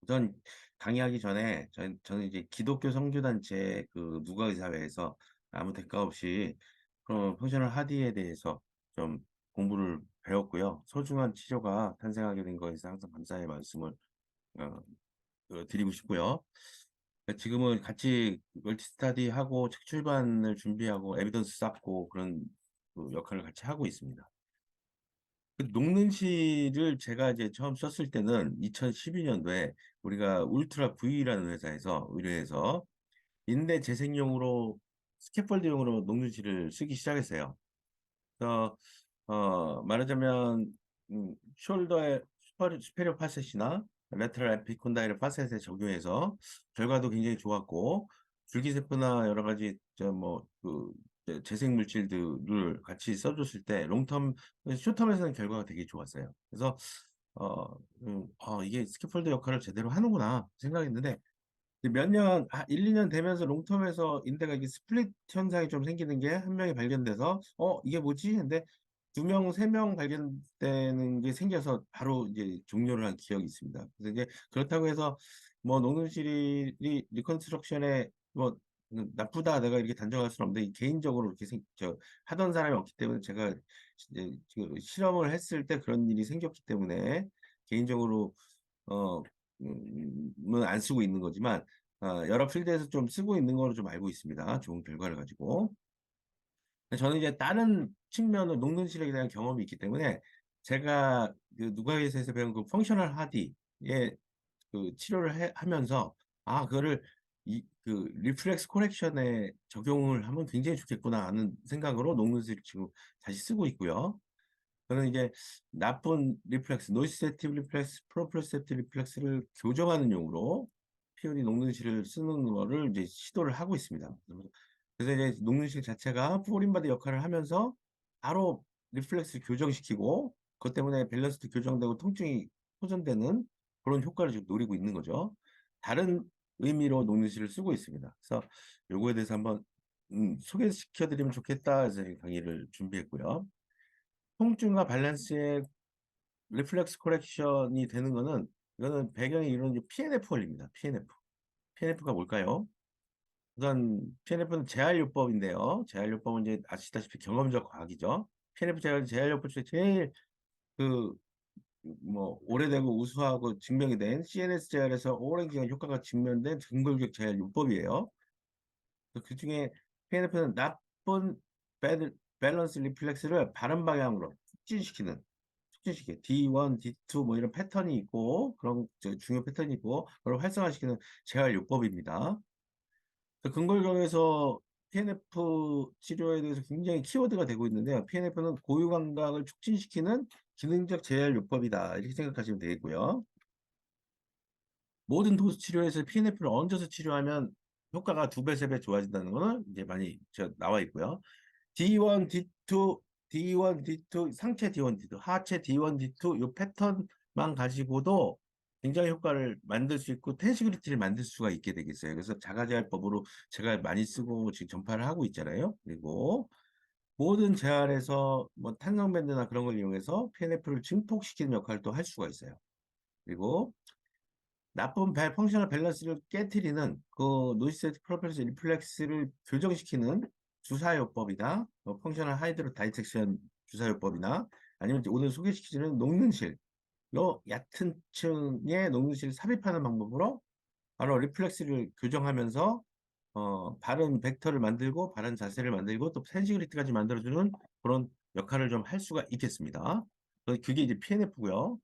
우선 강의하기 전에 저는 이제 기독교 선교단체 그 누가의사회에서 아무 대가 없이 그런 펑셔널 하디에 대해서 좀 공부를 배웠고요. 소중한 치료가 탄생하게 된 거에서 항상 감사의 말씀을 어, 드리고 싶고요. 지금은 같이 멀티 스터디 하고 책 출간을 준비하고 에비던스 쌓고 그런 그 역할을 같이 하고 있습니다. 그 녹는실을 제가 이제 처음 썼을 때는 2012년도에 우리가 울트라 V라는 회사에서 의뢰해서 인대 재생용으로 스캐폴드용으로 녹는실을 쓰기 시작했어요. 그래서 말하자면 숄더의 슈페리어 파셋이나 레터럴 에피콘다일을 파셋에 적용해서 결과도 굉장히 좋았고 줄기세포나 여러 가지 저뭐그 재생 물질들을 같이 써줬을 때 롱텀 쇼텀에서는 결과가 되게 좋았어요. 그래서 이게 스캐폴드 역할을 제대로 하는구나 생각했는데 몇 년, 1, 2년 되면서 롱텀에서 인대가 이게 스플릿 현상이 좀 생기는 게 한 명이 발견돼서, 이게 뭐지? 근데 두 명, 세 명 발견되는 게 생겨서 바로 이제 종료를 한 기억이 있습니다. 그래서 이제 그렇다고 해서 뭐 녹는실이 리컨스트럭션에 뭐 나쁘다 내가 이렇게 단정할 수는 없는데 개인적으로 이렇게 하던 사람이 없기 때문에 제가 이제 그 실험을 했을 때 그런 일이 생겼기 때문에 개인적으로 어, 안 쓰고 있는 거지만 여러 필드에서 좀 쓰고 있는 걸로 좀 알고 있습니다. 좋은 결과를 가지고. 저는 이제 다른 측면을 녹는 실력에 대한 경험이 있기 때문에 제가 그 누가의사에서 배운 그 펑셔널 하디의 그 치료를 하면서 그거를 그 리플렉스 코렉션에 적용을 하면 굉장히 좋겠구나 하는 생각으로 녹는 실을 지금 다시 쓰고 있고요. 저는 이제 나쁜 리플렉스, 노이시세티브 리플렉스, 프로프로셉티브 리플렉스를 교정하는 용으로 피오리 녹는실을 쓰는 거를 이제 시도를 하고 있습니다. 그래서 이제 녹는실 자체가 플로린바디 역할을 하면서 바로 리플렉스를 교정시키고 그것 때문에 밸런스도 교정되고 통증이 호전되는 그런 효과를 지금 노리고 있는 거죠. 다른 의미로 녹는실을 쓰고 있습니다. 그래서 요거에 대해서 한번 소개시켜드리면 좋겠다 해서 강의를 준비했고요. 통증과 밸런스의 리플렉스 코렉션이 되는 거는 이거는 배경이 이런 PNF 원리입니다. PNF. PNF가 뭘까요? 우선 PNF는 재활요법인데요. 재활요법은 이제 아시다시피 경험적 과학이죠. PNF 재활요법 중에 제일 그 뭐 오래되고 우수하고 증명이 된 CNS 재활에서 오랜 기간 효과가 증명된 근골격 재활요법이에요. 그 중에 PNF는 나쁜 밸런스 리플렉스를 바른 방향으로 촉진시키는 D1, D2 뭐 이런 패턴이 있고 그런 중요 패턴이 있고 그걸 활성화시키는 재활요법입니다. 근골격에서 PNF 치료에 대해서 굉장히 키워드가 되고 있는데요. PNF는 고유 감각을 촉진시키는 기능적 재활요법이다 이렇게 생각하시면 되겠고요. 모든 도수 치료에서 PNF를 얹어서 치료하면 효과가 두 배, 세 배 좋아진다는 거는 이제 많이 나와 있고요. D1, D2, D1, D2, 상체 D1, D2, 하체 D1, D2 이 패턴만 가지고도 굉장히 효과를 만들 수 있고 텐시그리티를 만들 수가 있게 되겠어요. 그래서 자가재활법으로 제가 많이 쓰고 지금 전파를 하고 있잖아요. 그리고 모든 재활에서 뭐 탄성밴드나 그런 걸 이용해서 PNF를 증폭시키는 역할도 할 수가 있어요. 그리고 나쁜 펑셔널 밸런스를 깨트리는 그 노이즈 프로펠스 리플렉스를 교정시키는 주사요법이다. 펑셔널 하이드로 다이섹션 주사요법이나 아니면 오늘 소개시키는 녹는실, 요 얕은 층의 녹는실을 삽입하는 방법으로 바로 리플렉스를 교정하면서 바른 벡터를 만들고 바른 자세를 만들고 또 센시그리티까지 만들어주는 그런 역할을 좀 할 수가 있겠습니다. 그게 이제 PNF고요.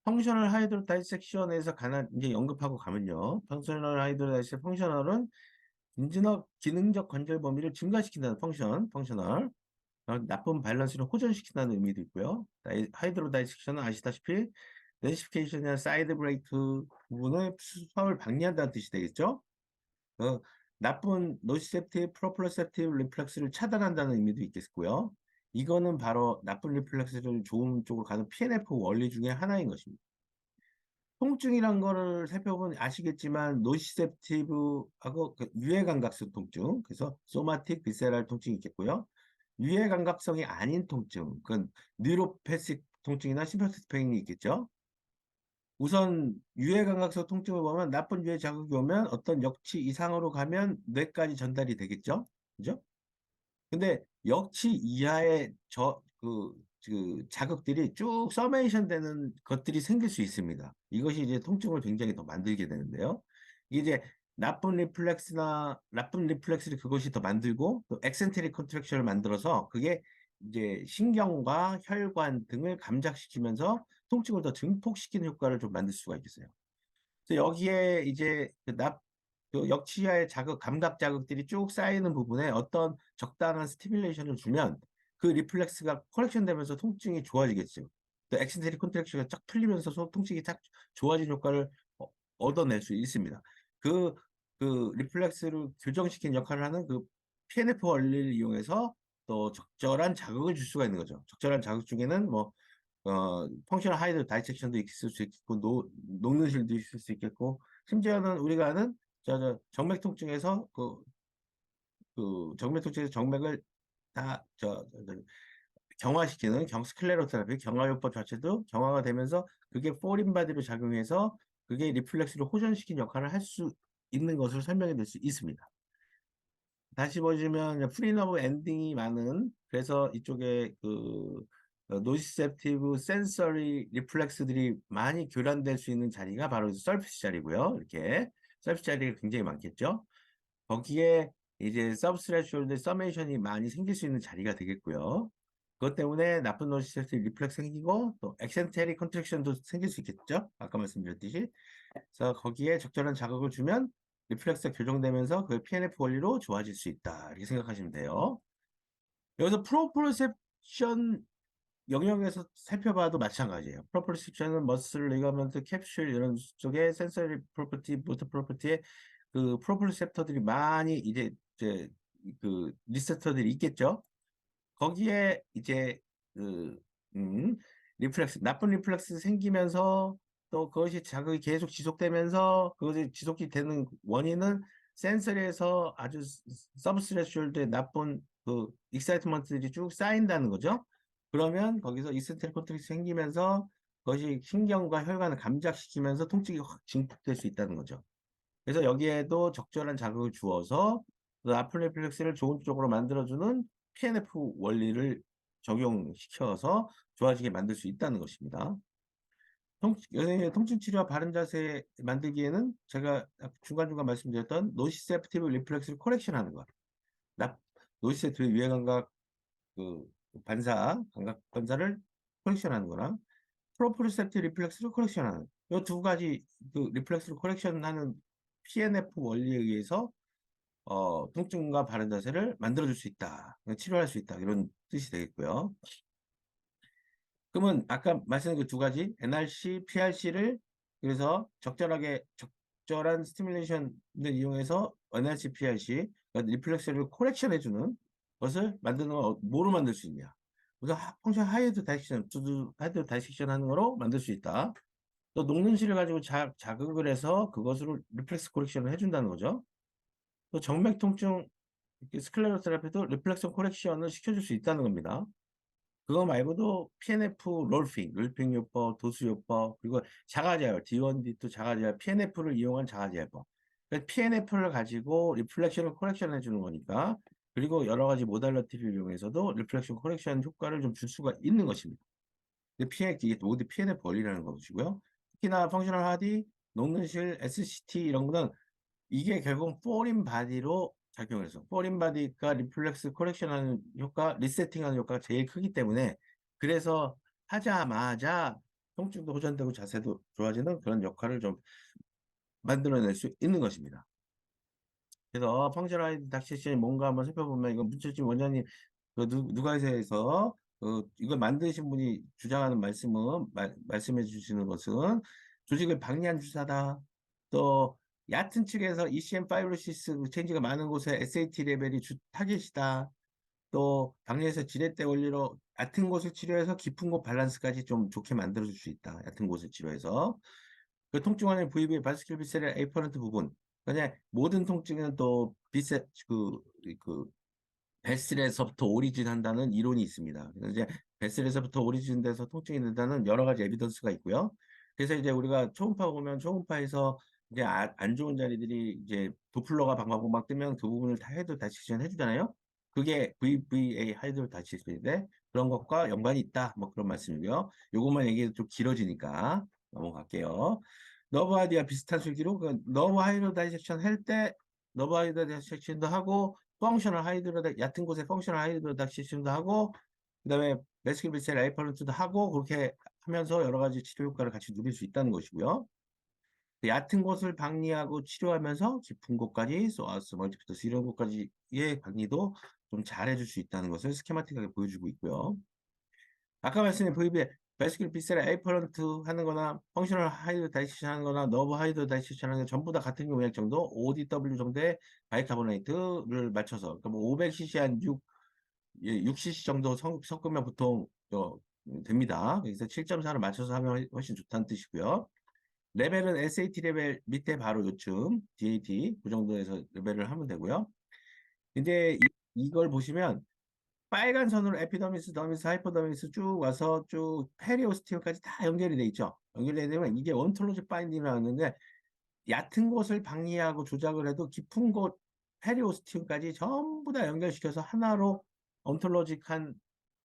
펑셔널 하이드로 다이섹션에서 이제 언급하고 가면요. 펑셔널 하이드로 다이섹션 펑셔널은 기능적 관절 범위를 증가시킨다는 펑셔널. 나쁜 밸런스를 호전시킨다는 의미도 있고요. 하이드로 다이섹션은 아시다시피 렌시피케이션이나 사이드 브레이크 부분의 수압을 방해한다는 뜻이 되겠죠. 어, 나쁜 노시셉티브, 프로프로셉티브 리플렉스를 차단한다는 의미도 있겠고요. 이거는 바로 나쁜 리플렉스를 좋은 쪽으로 가는 PNF 원리 중에 하나인 것입니다. 통증이란 거를 살펴보면 아시겠지만 노시셉티브하고 유해감각성 통증, 그래서 소마틱 비세랄 통증이 있겠고요. 유해감각성이 아닌 통증, 그건 뉴로패식 통증이나 심퍼티스 페인이 있겠죠. 우선 유해 감각성 통증을 보면 나쁜 유해 자극이 오면 어떤 역치 이상으로 가면 뇌까지 전달이 되겠죠? 그죠? 근데 역치 이하의 그 자극들이 쭉 서메이션 되는 것들이 생길 수 있습니다. 이것이 이제 통증을 굉장히 더 만들게 되는데요. 이게 이제 나쁜 리플렉스를 그것이 더 만들고 또 엑센트릭 컨트랙션을 만들어서 그게 이제 신경과 혈관 등을 감작시키면서 통증을 더 증폭시키는 효과를 좀 만들 수가 있겠어요. 그래서 여기에 이제 그 역치하의 감각 자극들이 쭉 쌓이는 부분에 어떤 적당한 스티뮬레이션을 주면 그 리플렉스가 커렉션 되면서 통증이 좋아지겠죠. 또 엑센트릭 컨트랙션이 쫙 풀리면서 통증이 쫙 좋아진 효과를 어- 얻어낼 수 있습니다. 그, 그 리플렉스를 교정시키는 역할을 하는 그 PNF 원리를 이용해서 또 적절한 자극을 줄 수가 있는 거죠. 적절한 자극 중에는 뭐 펑셔널 하이드 다이섹션도 있을 수 있고, 녹는 실도 있을 수 있겠고, 심지어는 우리가 아는 정맥 통증에서 그 정맥 통증에서 정맥을 다 경화시키는 스클레로테라피 경화요법 자체도 경화가 되면서 그게 포린 바디로 작용해서 그게 리플렉스를 호전시키는 역할을 할 수 있는 것을 설명해 드릴 수 있습니다. 다시 보시면 프리너브 엔딩이 많은 그래서 이쪽에 그 노시셉티브 센서리 리플렉스들이 많이 교란될 수 있는 자리가 바로 서피스 자리고요. 이렇게 서피스 자리가 굉장히 많겠죠. 거기에 이제 서브스레쇼드 서메이션이 많이 생길 수 있는 자리가 되겠고요. 그것 때문에 나쁜 노시셉티브 리플렉스 생기고 또 엑센테리 컨트랙션도 생길 수 있겠죠. 아까 말씀드렸듯이. 그래서 거기에 적절한 자극을 주면 리플렉스가 교정되면서 그 PNF 원리로 좋아질 수 있다. 이렇게 생각하시면 돼요. 여기서 프로프로셉션 영역에서 살펴봐도 마찬가지예요. 프로프로셉션은 머슬, 리가먼트, 캡슐 이런 쪽에 센서리 프로퍼티, 모터 프로퍼티에 그 프로프로셉터들이 많이 이제 그 리셉터들이 있겠죠. 거기에 이제 그 음, 나쁜 리플렉스 생기면서 또 그것이 자극이 계속 지속되면서 그것이 지속이 되는 원인은 센서리에서 아주 서브스레쇼드의 나쁜 그 익사이트먼트들이 쭉 쌓인다는 거죠. 그러면 거기서 이센트릭 컨트랙이 생기면서 그것이 신경과 혈관을 감작시키면서 통증이 확 증폭될 수 있다는 거죠. 그래서 여기에도 적절한 자극을 주어서 그 아플 리플렉스를 좋은 쪽으로 만들어주는 PNF 원리를 적용시켜서 좋아지게 만들 수 있다는 것입니다. 통증 치료와 바른 자세 만들기에는 제가 중간중간 말씀드렸던 노시셉티브 리플렉스를 코렉션하는 것. 노시셉티브 유해감각 그 감각 반사를 코렉션하는 거랑 프로프리셉티브 리플렉스를 코렉션하는 이 두 가지 그 리플렉스를 코렉션하는 PNF 원리에 의해서 통증과 바른 자세를 만들어줄 수 있다. 치료할 수 있다. 이런 뜻이 되겠고요. 그러면 아까 말씀드린 그 두 가지 NRC, PRC를 그래서 적절한 스티뮬레이션을 이용해서 NRC, PRC 그러니까 리플렉스를 코렉션 해주는 것을 만드는 건 뭐로 만들 수 있냐? 우선 펑션 하이드 다이섹션, 하이드 다이섹션 하는 거로 만들 수 있다. 또 녹는 실을 가지고 자극을 해서 그것으로 리플렉스 코렉션을 해준다는 거죠. 또 정맥 통증 스클레로테라피도 리플렉션 코렉션을 시켜줄 수 있다는 겁니다. 그거 말고도 PNF 롤핑 요법, 도수 요법, 그리고 자가제어, D1, D2 자가제어, PNF를 이용한 자가제어법. PNF를 가지고 리플렉션을 코렉션 해주는 거니까, 그리고 여러 가지 모달러티를 이용해서도 리플렉션 코렉션 효과를 좀 줄 수가 있는 것입니다. 이게 모두 PNF 원리라는 것이고요. 특히나 펑셔널 하디, 녹는 실, SCT 이런 거는 이게 결국 포린 바디로 작용해서 포린 바디가 리플렉스 코렉션하는 효과, 리세팅하는 효과가 제일 크기 때문에 그래서 하자마자 통증도 호전되고 자세도 좋아지는 그런 역할을 좀 만들어낼 수 있는 것입니다. 그래서 펑셔널 닥세션이 뭔가 한번 살펴보면 이거 문철진 원장님 그 누가에서 이걸 만드신 분이 주장하는 말씀해 주시는 것은 조직을 방해한 주사다. 또 얕은 측에서 ECM 파이브로시스 체인지가 많은 곳에 SAT 레벨이 타겟이다. 또 방에서 지렛대 원리로 얕은 곳을 치료해서 깊은 곳 밸런스까지 좀 좋게 만들어줄 수 있다. 얕은 곳을 치료해서 그 통증원의 부위부의 바스큘 비세의 에이퍼런트 부분. 그냥 모든 통증은 또 그 베슬에서부터 오리진 한다는 이론이 있습니다. 그래서 이제 베슬에서부터 오리진 돼서 통증이 된다는 여러 가지 에비던스가 있고요. 그래서 이제 우리가 초음파 보면 초음파에서 이제 안 좋은 자리들이 이제 도플러가 방광막 뜨면 그 부분을 다 헤드 다시션 해주잖아요. 그게 VVA 하이드로 다시션인데 그런 것과 연관이 있다. 뭐 그런 말씀이고요. 요것만 얘기해도 좀 길어지니까 넘어갈게요. 너브 하디와 비슷한 수기로 그 너브 하이드로 다이섹션 할 때 너브 하이드로 다이섹션도 하고 펑셔널 하이드로 얕은 곳에 펑셔널 하이드로 다이섹션도 하고 그다음에 베스킨라빈스 라이퍼런트도 하고 그렇게 하면서 여러 가지 치료 효과를 같이 누릴 수 있다는 것이고요. 얕은 곳을 박리하고 치료하면서 깊은 곳까지 소아스, 멀티피터스 이런 곳까지의 박리도 좀 잘해줄 수 있다는 것을 스케마틱하게 보여주고 있고요. 아까 말씀드린 VB 베스킨 피셀의 에이퍼런트 하는 거나 펑셔널 하이드 다이시션 하는 거나 너브 하이드 다이시션 하는 게 전부 다 같은 용액 정도 ODW 정도의 바이카보네이트를 맞춰서 그러니까 뭐 500cc 한 6cc 정도 섞으면 보통 됩니다. 그래서 7.4를 맞춰서 하면 훨씬 좋다는 뜻이고요. 레벨은 SAT 레벨 밑에 바로 요쯤 DAT 그 정도에서 레벨을 하면 되고요. 이제 이걸 보시면 빨간 선으로 에피더미스, 더미스, 하이퍼더미스 쭉 와서 쭉 페리오스티움까지 다 연결이 돼 있죠. 연결이 되면 이게 원톨로지 바인딩이라고 하는데 얕은 곳을 박리하고 조작을 해도 깊은 곳 페리오스티움까지 전부 다 연결시켜서 하나로 온톨로직한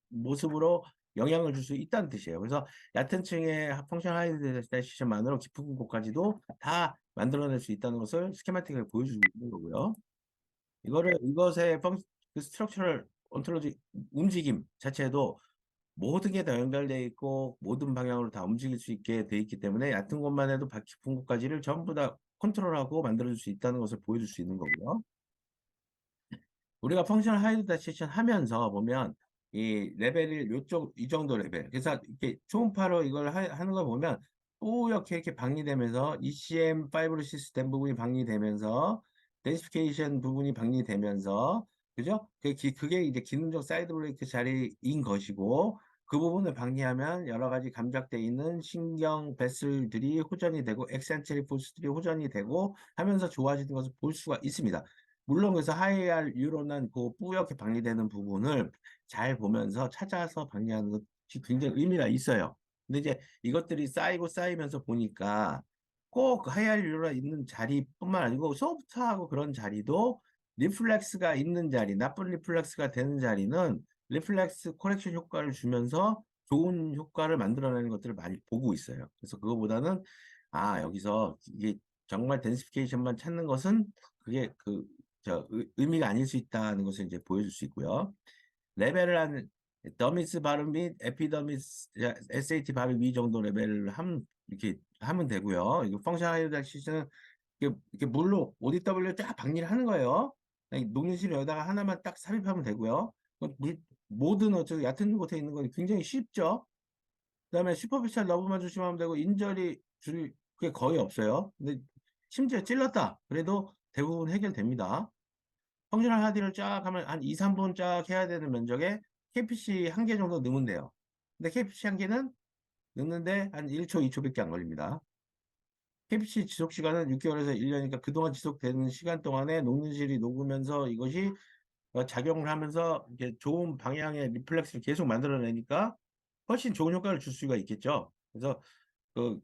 모습으로 영향을 줄 수 있다는 뜻이에요. 그래서 얕은 층의 펑션 하이드레시션만으로 깊은 곳까지도 다 만들어낼 수 있다는 것을 스케마틱하게 보여주고 있는 거고요. 이것의 그 스트럭처럴 온톨로지 움직임 자체도 모든 게 다 연결되어 있고 모든 방향으로 다 움직일 수 있게 돼 있기 때문에 얕은 곳만 해도 깊은 곳까지를 전부 다 컨트롤하고 만들어줄 수 있다는 것을 보여줄 수 있는 거고요. 우리가 펑셔널 하이드다시션 하면서 보면 이 레벨을 요쪽 이 정도 레벨 그래서 이렇게 초음파로 이걸 하는 거 보면 뿌옇게 이렇게 박리되면서 ECM 파이브로시스 된 부분이 박리되면서 덴시피케이션 부분이 박리되면서 그죠? 그게 이제 기능적 사이드 브레이크 자리인 것이고 그 부분을 박리하면 여러 가지 감작돼 있는 신경 베슬들이 호전이 되고 엑센트리 포스들이 호전이 되고 하면서 좋아지는 것을 볼 수가 있습니다. 물론 그래서 하이알 유로난 그 뿌옇게 박리되는 부분을 잘 보면서 찾아서 박리하는 것이 굉장히 의미가 있어요. 근데 이제 이것들이 쌓이고 쌓이면서 보니까 꼭 하이알 유로난 있는 자리뿐만 아니고 소프트하고 그런 자리도 리플렉스가 있는 자리, 나쁜 리플렉스가 되는 자리는 리플렉스 코렉션 효과를 주면서 좋은 효과를 만들어내는 것들을 많이 보고 있어요. 그래서 그거보다는 여기서 이게 정말 덴시피케이션만 찾는 것은 그게 의미가 아닐 수 있다는 것을 이제 보여줄 수 있고요. 레벨을 한 더미스 발음 및 에피더미스 SAT 발음 이 정도 레벨을 이렇게 하면 되고요. 이거 펑션 하이드락시스는 이렇게 물로 ODW 쫙 박리를 하는 거예요. 녹는실 여기다가 하나만 딱 삽입하면 되고요. 모든 얕은 곳에 있는 건 굉장히 쉽죠. 그다음에 슈퍼피셜 러브만 조심하면 되고 인절이 줄 그게 거의 없어요. 근데 심지어 찔렀다. 그래도 대부분 해결됩니다. 펑셔널 하디를 쫙 하면 한 2, 3분 쫙 해야 되는 면적에 KPC 한 개 정도 넣으면 돼요. 근데 KPC 한 개는 넣는데 한 1초, 2초밖에 안 걸립니다. KPC 지속 시간은 6개월에서 1년이니까 그동안 지속되는 시간 동안에 녹는실이 녹으면서 이것이 작용을 하면서 이게 좋은 방향의 리플렉스를 계속 만들어내니까 훨씬 좋은 효과를 줄 수가 있겠죠. 그래서 그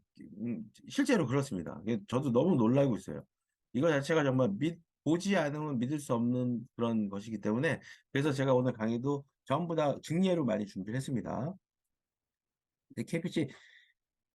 실제로 그렇습니다. 저도 너무 놀라고 있어요. 이거 자체가 정말 보지 않으면 믿을 수 없는 그런 것이기 때문에 그래서 제가 오늘 강의도 전부 다 증례로 많이 준비를 했습니다.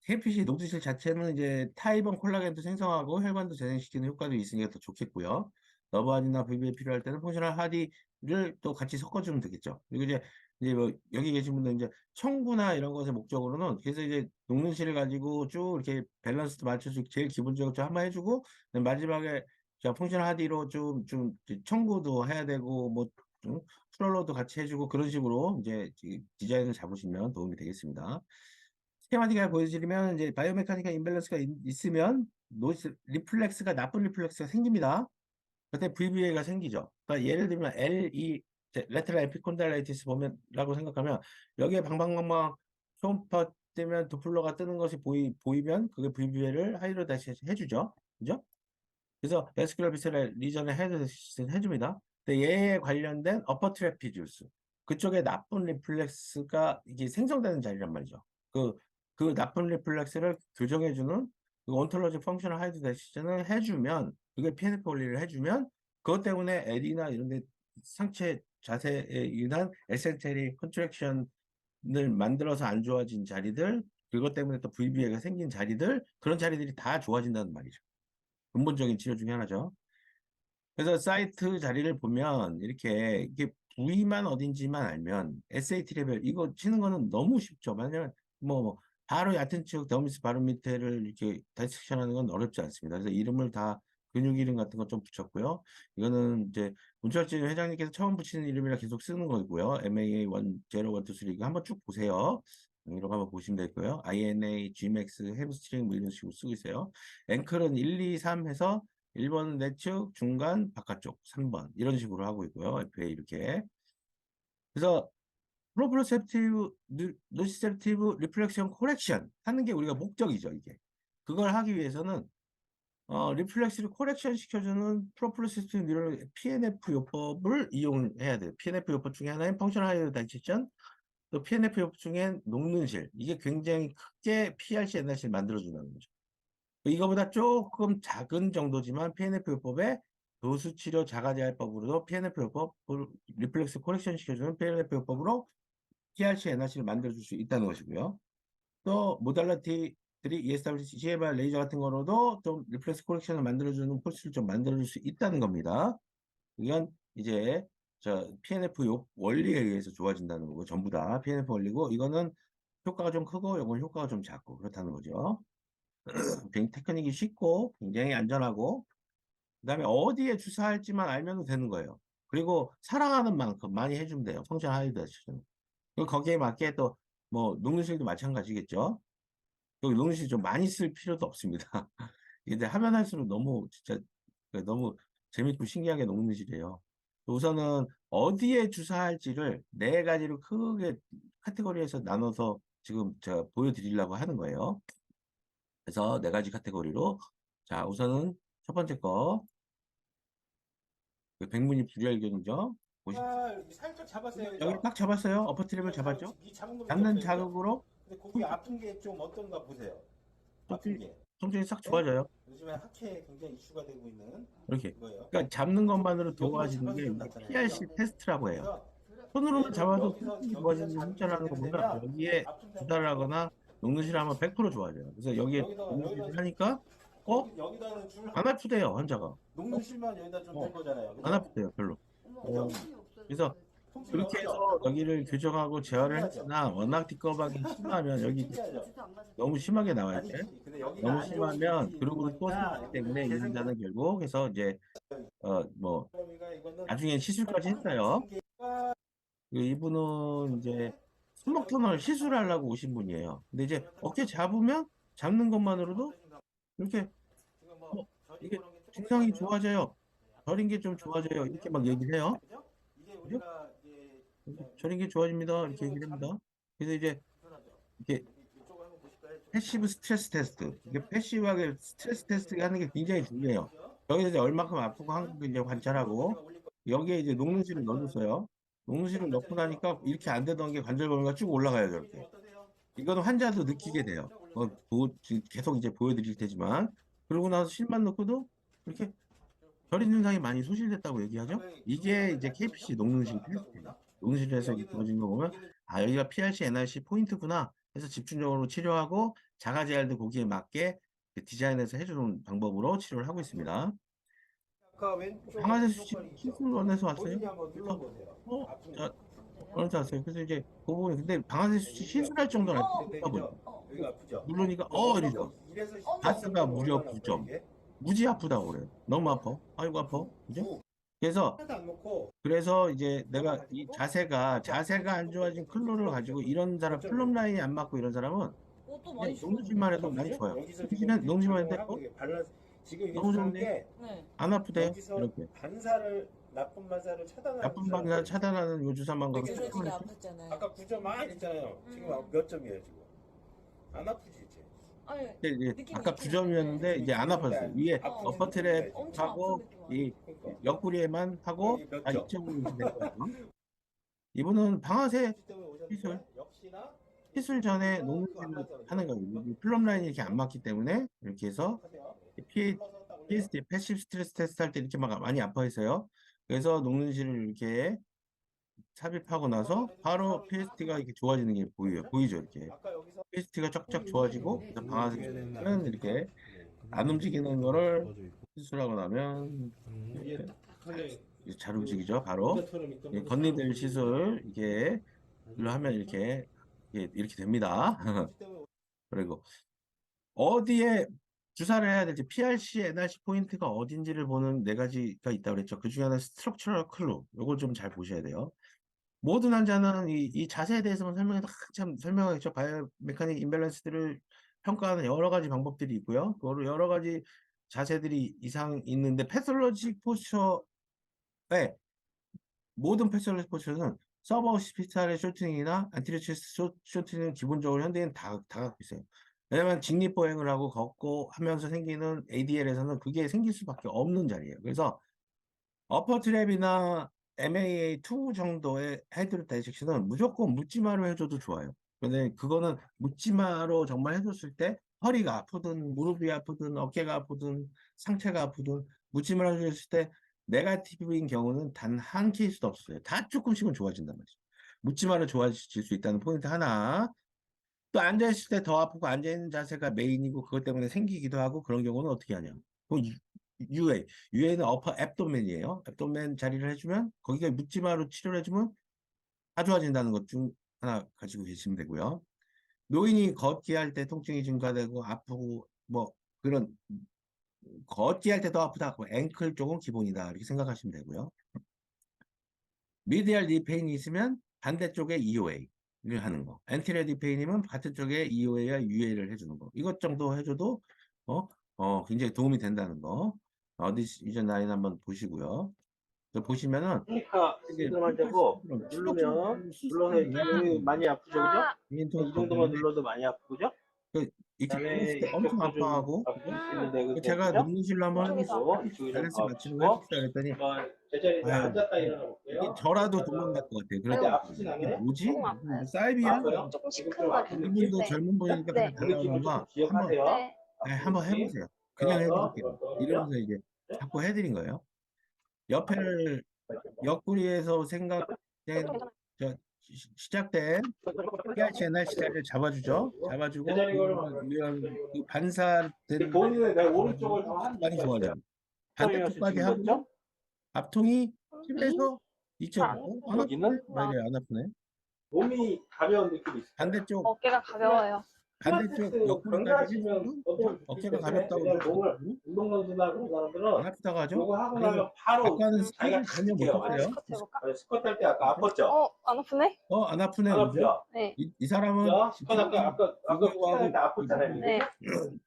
KPC 녹두실 자체는 이제 타입원 콜라겐도 생성하고 혈관도 재생시키는 효과도 있으니까 더 좋겠고요. 너브하디나 VB에 필요할 때는 펑셔널 하디를 또 같이 섞어주면 되겠죠. 그리고 이제 뭐 여기 계신 분들 이제 청구나 이런 것의 목적으로는 그래서 이제 녹는실을 가지고 쭉 이렇게 밸런스도 맞춰서 제일 기본적으로 좀 한번 해주고 마지막에 자 펑셔널 하디로 좀 청구도 해야 되고 뭐좀 프롤로도 같이 해주고 그런 식으로 이제 디자인을 잡으시면 도움이 되겠습니다. 스케마틱하게 보여드리면 이제 바이오메카니컬 임밸런스가 있으면 노이즈 리플렉스가 나쁜 리플렉스가 생깁니다. 그때 VBA가 생기죠. 그러니까 예를 들면 LE 레트럴 에피콘달라이티스 보면라고 생각하면 여기에 방방방방 초음파 때면 도플러가 뜨는 것이 보이면 그게 VBA를 하이로 다시 해주죠. 그죠? 그래서 베스큘러 비세럴 리전에 해줍니다. 근데 얘에 관련된 어퍼 트래피지우스 그쪽에 나쁜 리플렉스가 이게 생성되는 자리란 말이죠. 그 그 나쁜 리플렉스를 교정해주는 그 온톨로지 펑셔널 하이드 데시션을 해주면, 그게 PNF 관리를 해주면, 그것 때문에 L이나 이런 데 상체 자세에 의한 에센테리 컨트랙션을 만들어서 안 좋아진 자리들, 그것 때문에 또 VBA가 생긴 자리들, 그런 자리들이 다 좋아진다는 말이죠. 근본적인 치료 중에 하나죠. 그래서 사이트 자리를 보면 이렇게 부위만 어딘지만 알면 SAT 레벨 이거 치는 거는 너무 쉽죠. 만약 뭐 바로 얕은 쪽 더미스 바로 밑에를 이렇게 다이섹션하는 건 어렵지 않습니다. 그래서 이름을 다 근육 이름 같은 거 좀 붙였고요. 이거는 이제 문철진 회장님께서 처음 붙이는 이름이라 계속 쓰는 거고요. MAA 1, 0, 1, 2, 3 이거 한번 쭉 보세요. 이런 거 한번 보시면 되고요. INA, Gmax, 햄스트링 뭐 이런 식으로 쓰고 있어요. 앵클은 1, 2, 3 해서 1번은 내측, 중간, 바깥쪽, 3번 이런 식으로 하고 있고요. FA 이렇게. 그래서 프로프로셉티브, 노시셉티브 리플렉션 코렉션 하는 게 우리가 목적이죠, 이게. 그걸 하기 위해서는 리플렉스를 코렉션 시켜주는 프로프로셉티브 뉴럴 PNF 요법을 이용해야 돼요. PNF 요법 중에 하나인 펑셔널 하이어 다이제션, 또 PNF 요법 중에 녹는실. 이게 굉장히 크게 PRC, NRC를 만들어준다는 거죠. 이거보다 조금 작은 정도지만 PNF-요법의 도수치료 자가제할법으로도 PNF-요법, 리플렉스 코렉션 시켜주는 PNF-요법으로 PRC, NRC를 만들어줄 수 있다는 것이고요. 또 모달리티들이 ESWC, CMR 레이저 같은 거로도 좀 리플렉스 코렉션을 만들어주는 포스를 좀 만들어줄 수 있다는 겁니다. 이건 이제 저 PNF 원리에 의해서 좋아진다는 거고 전부 다 PNF 원리고 이거는 효과가 좀 크고 이건 효과가 좀 작고 그렇다는 거죠. 굉장히 테크닉이 쉽고 굉장히 안전하고 그다음에 어디에 주사할지만 알면 되는 거예요. 그리고 사랑하는 만큼 많이 해주면 돼요. 펑션 하이드레션. 그리고 거기에 맞게 또 뭐 녹는실도 마찬가지겠죠. 여기 녹는실 좀 많이 쓸 필요도 없습니다. 근데 하면 할수록 너무 진짜 너무 재밌고 신기하게 녹는실이에요. 우선은 어디에 주사할지를 네 가지로 크게 카테고리에서 나눠서 지금 제가 보여드리려고 하는 거예요. 그래서 네 가지 카테고리로 자 우선은 첫 번째 거 백문이 불여일견이죠. 살짝 잡았어요, 여기 그죠? 딱 잡았어요. 어퍼 트랩을 잡았죠. 이 잡은 거밖에 잡는 없어요, 그죠? 자극으로 근데 거기 손- 아픈 게 좀 어떤가 보세요. 아픈 손길이 게. 손길이 싹 예? 좋아져요. 요즘에 학회에 굉장히 이슈가 되고 있는 이렇게. 그거예요. 그러니까 잡는 것만으로 여기만 도와지는 잡아도 게 좀 이게 낫잖아요, PRC 그죠? 테스트라고 해요. 그래서 손으로만 얘를 잡아도 여기서 손길이 여기서 좋아지는 거 잡는 훈련하는 거 제대로 보면 되면 여기에 아픈 데가 주사를 하거나 녹는실 하면 100% 좋아져요. 그래서 여기에 여기다 녹는실 하니까 여기다는 줄 안 아프대요, 환자가. 녹는 실만 여기다 좀 된 거잖아요, 안 그죠? 아프대요, 별로. 그죠? 그래서 통증이 그렇게 없죠? 해서 여기를 교정하고 재활을 신기하죠? 했으나 워낙 띠꺼박이 심하면 여기 신기하죠? 너무 심하게 나와야 돼. 아니지. 근데 여기가 너무 안 좋은 심하면 부분이 있는 그룹으로 또 거니까 생기기 때문에 이 제 생각에 환자는 결국 해서 이제 뭐 이거는 나중에 시술까지 했어요. 아픈 게 이분은 이제 때문에 손목 터널 시술하려고 오신 분이에요. 근데 이제 어깨 잡으면 잡는 것만으로도 어떠신가? 이렇게 지금 어, 뭐 저린 이게 그런 게 조금 증상이 심하네요. 좋아져요. 저린 게 좀 약간 좋아져요. 그런데요, 이렇게 막 그죠? 얘기를 해요. 그죠? 이게 그죠? 우리가 이제 저린 게 좋아집니다. 이렇게 선생님은 얘기를 감 합니다. 그래서 이제 불편하죠. 이렇게 이쪽을 한번 보실까요? 좀 패시브 스트레스 테스트. 이게 패시브하게 스트레스 테스트 하는 게 굉장히 중요해요. 그죠? 여기서 이제 이게 얼마큼 아프고 한 보시면 거 이제 여기 손으로도 관찰하고 제가 올릴 거예요. 여기에 이제 녹는실을 관절 넣어줬어요. 녹는실을 넣고 장난처럼요. 나니까 그리고 이렇게 이게 안 되던 게 관절 범위가 쭉 올라가요, 느낌이 좀 저렇게. 어떠세요? 이거는 환자도 느끼게 누르고 돼요. 그냥 올려줘요. 지금 계속 이제 보여드릴 테지만 그러고 나서 실만 넣고도 이렇게 결인 증상이 많이 소실됐다고 얘기하죠. 상당히 이게 중요한 이제 약간 KPC 형태가 녹는실 아까보다. 테스트예요. 녹는실에서 이렇게 여기는 보여진 거 보면 여기는 아 여기가 PRC, NRC 포인트구나 해서 집중적으로 치료하고 자가제할도 거기에 맞게 그 디자인해서 해주는 방법으로 치료를 하고 있습니다. 아까 왼쪽에 방아쇠 수치 이쪽발이 있죠. 시술원에서 왔어요. 본인이 한번 그래서 눌러보세요. 아픈 거. 자, 어느새 왔어요. 그래서 이제 그 부분이 근데 방아쇠 수치 시술할 정도는 아프다 보니까 그죠? 여기가 아프죠? 누르니까 이러죠. 이래서 가스가 무려 얼마나 아파요 9점. 이게? 무지 아프다고 그래요. 너무 아파. 아이고 아파. 그죠? 구 그래서 하나도 안 놓고 이제 내가 이 자세가 안 좋아진 클로를 가지고 이런 사람 몇 플럼 점이에요? 라인이 안 맞고 이런 사람은 또 그냥 많이 농구질만 해도 많이 그죠? 좋아요. 여기서 지금 농구질만 작용을 했는데 하고 이게 밸런스 지금 이게 너무 중요한 좋은데 게 네. 안 아프대. 여기서 이렇게 반사를 나쁜 반사를 차단하는 나쁜 주사라고 방사 있어요. 차단하는 요 주사만 걸어 되게 들어지게 했죠. 아팠잖아요. 아까 9점 많이 있잖아요. 지금 몇 점이에요 지금? 안 아프지 이제? 아니, 근데 이제 느낌이 아까 있긴 9점이었는데 이제 안 아팠어요. 위에 아픈 어퍼 느낌이 엄청 아픈 트랩하고 느낌 이 그러니까 옆구리에만 하고 여기 몇 다 점? 2.5 이렇게 됐거든요. 이분은 방아쇠 때문에 시술 오셨는데 역시나 시술 전에 녹는지를 하는 거예요. 이 플럼 라인이 이렇게 안 맞기 때문에 이렇게 해서 PSD, 패시브 스트레스 테스트 할 때 이렇게 막 많이 아파했어요. 그래서 녹는지를 이렇게 삽입하고 나서 바로 PST가 이렇게 좋아지는 게 보이죠, 이렇게. PST가 쫙쫙 좋아지고, 그래서 방아쇠 는 이렇게 안 움직이는 거를 시술하고 나면 이렇게 잘 움직이죠, 바로. 예, 건니들 시술, 이게, 일로 하면 이렇게 됩니다. 그리고 어디에 주사를 해야 될지, PRC, NRC 포인트가 어딘지를 보는 네 가지가 있다고 그랬죠. 그 중에 하나 스트럭처럴 클루. 이걸 좀 잘 보셔야 돼요. 모든 환자는 이 자세에 대해서만 설명해도 한참 설명하겠죠. 바이오 메카닉 임밸런스들을 평가하는 여러 가지 방법들이 있고요. 그거를 여러 가지 자세들이 이상 있는데 패솔로직 포스처에 모든 패솔로직 포스처는 서브오시피탈의 쇼트닝이나 안티리어 체스트 쇼트닝은 기본적으로 현대인 다 갖고 있어요. 왜냐면 직립보행을 하고 걷고 하면서 생기는 ADL에서는 그게 생길 수밖에 없는 자리예요. 그래서 어퍼 트랩이나 MAA2 정도의 헤드로 다이섹션은 무조건 묻지마로 해줘도 좋아요. 근데 그거는 묻지마로 정말 해줬을 때 허리가 아프든 무릎이 아프든 어깨가 아프든 상체가 아프든 묻지마로 해줬을 때 네가티브인 경우는 단 한 케이스도 없어요. 다 조금씩은 좋아진단 말이죠. 묻지마로 좋아질 수 있다는 포인트 하나. 또 앉아있을 때 더 아프고 앉아있는 자세가 메인이고 그것 때문에 생기기도 하고 그런 경우는 어떻게 하냐. 그럼 UA. UA는 어퍼 앱도맨이에요. 앱도맨 자리를 해주면 거기가 묻지마로 치료를 해주면 다 좋아진다는 것 중 하나 가지고 계시면 되고요. 노인이 걷기 할 때 통증이 증가되고 아프고 뭐 그런 걷기 할 때 더 아프다. 뭐 앵클 쪽은 기본이다. 이렇게 생각하시면 되고요. 미디얼 니페인이 있으면 반대쪽에 EOA를 하는 거. 엔티리어 니페인이면 같은 쪽에 EOA와 UA를 해주는 거. 이것 정도 해줘도 굉장히 도움이 된다는 거. 디시전 라인 한번 보시고요. 보시면은 클리카 이게 스피드만 되고 누르면 눌러서 여기 많이 아프죠, 그죠? 이 정도만 눌러도 많이 아프죠? 이렇게 그다음에 눌렀을 때 엄청 이쪽도 좀 아파하고 아플 수 있는데 제가 그죠? 녹는실로 한번 이쪽에서 이쪽이 좀 밸런스 맞추는 거 아프시고 해봅시다 그랬더니 한번 제자리에 아유 앉았다 일어나 이게 볼게요. 저라도 도망갈 것 같아요. 근데 그래서 아프진 이게 않아요? 뭐지? 조금 아파요. 뭐 사이비야? 아파요? 조금 지금 시큰 좀 거죠. 아픈 느낌? 이분도 네. 젊은 보이니까 네. 그냥 그 느낌을 좀 다가오다가 기억하세요. 네. 아픈 한번 느낌. 해보세요. 그냥 들어가서 해드릴게요. 그렇죠. 이러면서 이제 자꾸 해드린 거예요. 옆에를 옆구리에서 시작된 PRC NRC 자리를 잡아주죠. 잡아주고 제자리 걸으면 그 반사된 본인은 내 오른쪽을 더 하는 많이 이유가 있어요. 좋아져요. 반대쪽까지 하고 앞통이 힘에서 이쪽으로 안 아프네? 여기는 왜 이래 안 아프네? 몸이 가벼운 느낌이 있어요. 반대쪽 어깨가 가벼워요. 옆구리까지 강조하시면 해주고 어떤 느낌 어깨가 때문에 가볍다고 왜냐면 몸을 그러거든요. 운동선수나 그런 사람들은 안 아프다고 하죠? 요거 하고 그리고 나면 바로 아까는 자기가 스쿼트 전혀 느껴요. 못했어요. 스쿼트 해볼까? 스쿼트 할 때 아까 아팠죠? 안 아프네? 안 아프네, 안 그죠? 아프죠? 네. 이 사람은 자, 스쿼트 아까 이거하고 할 때 아팠잖아요. 네.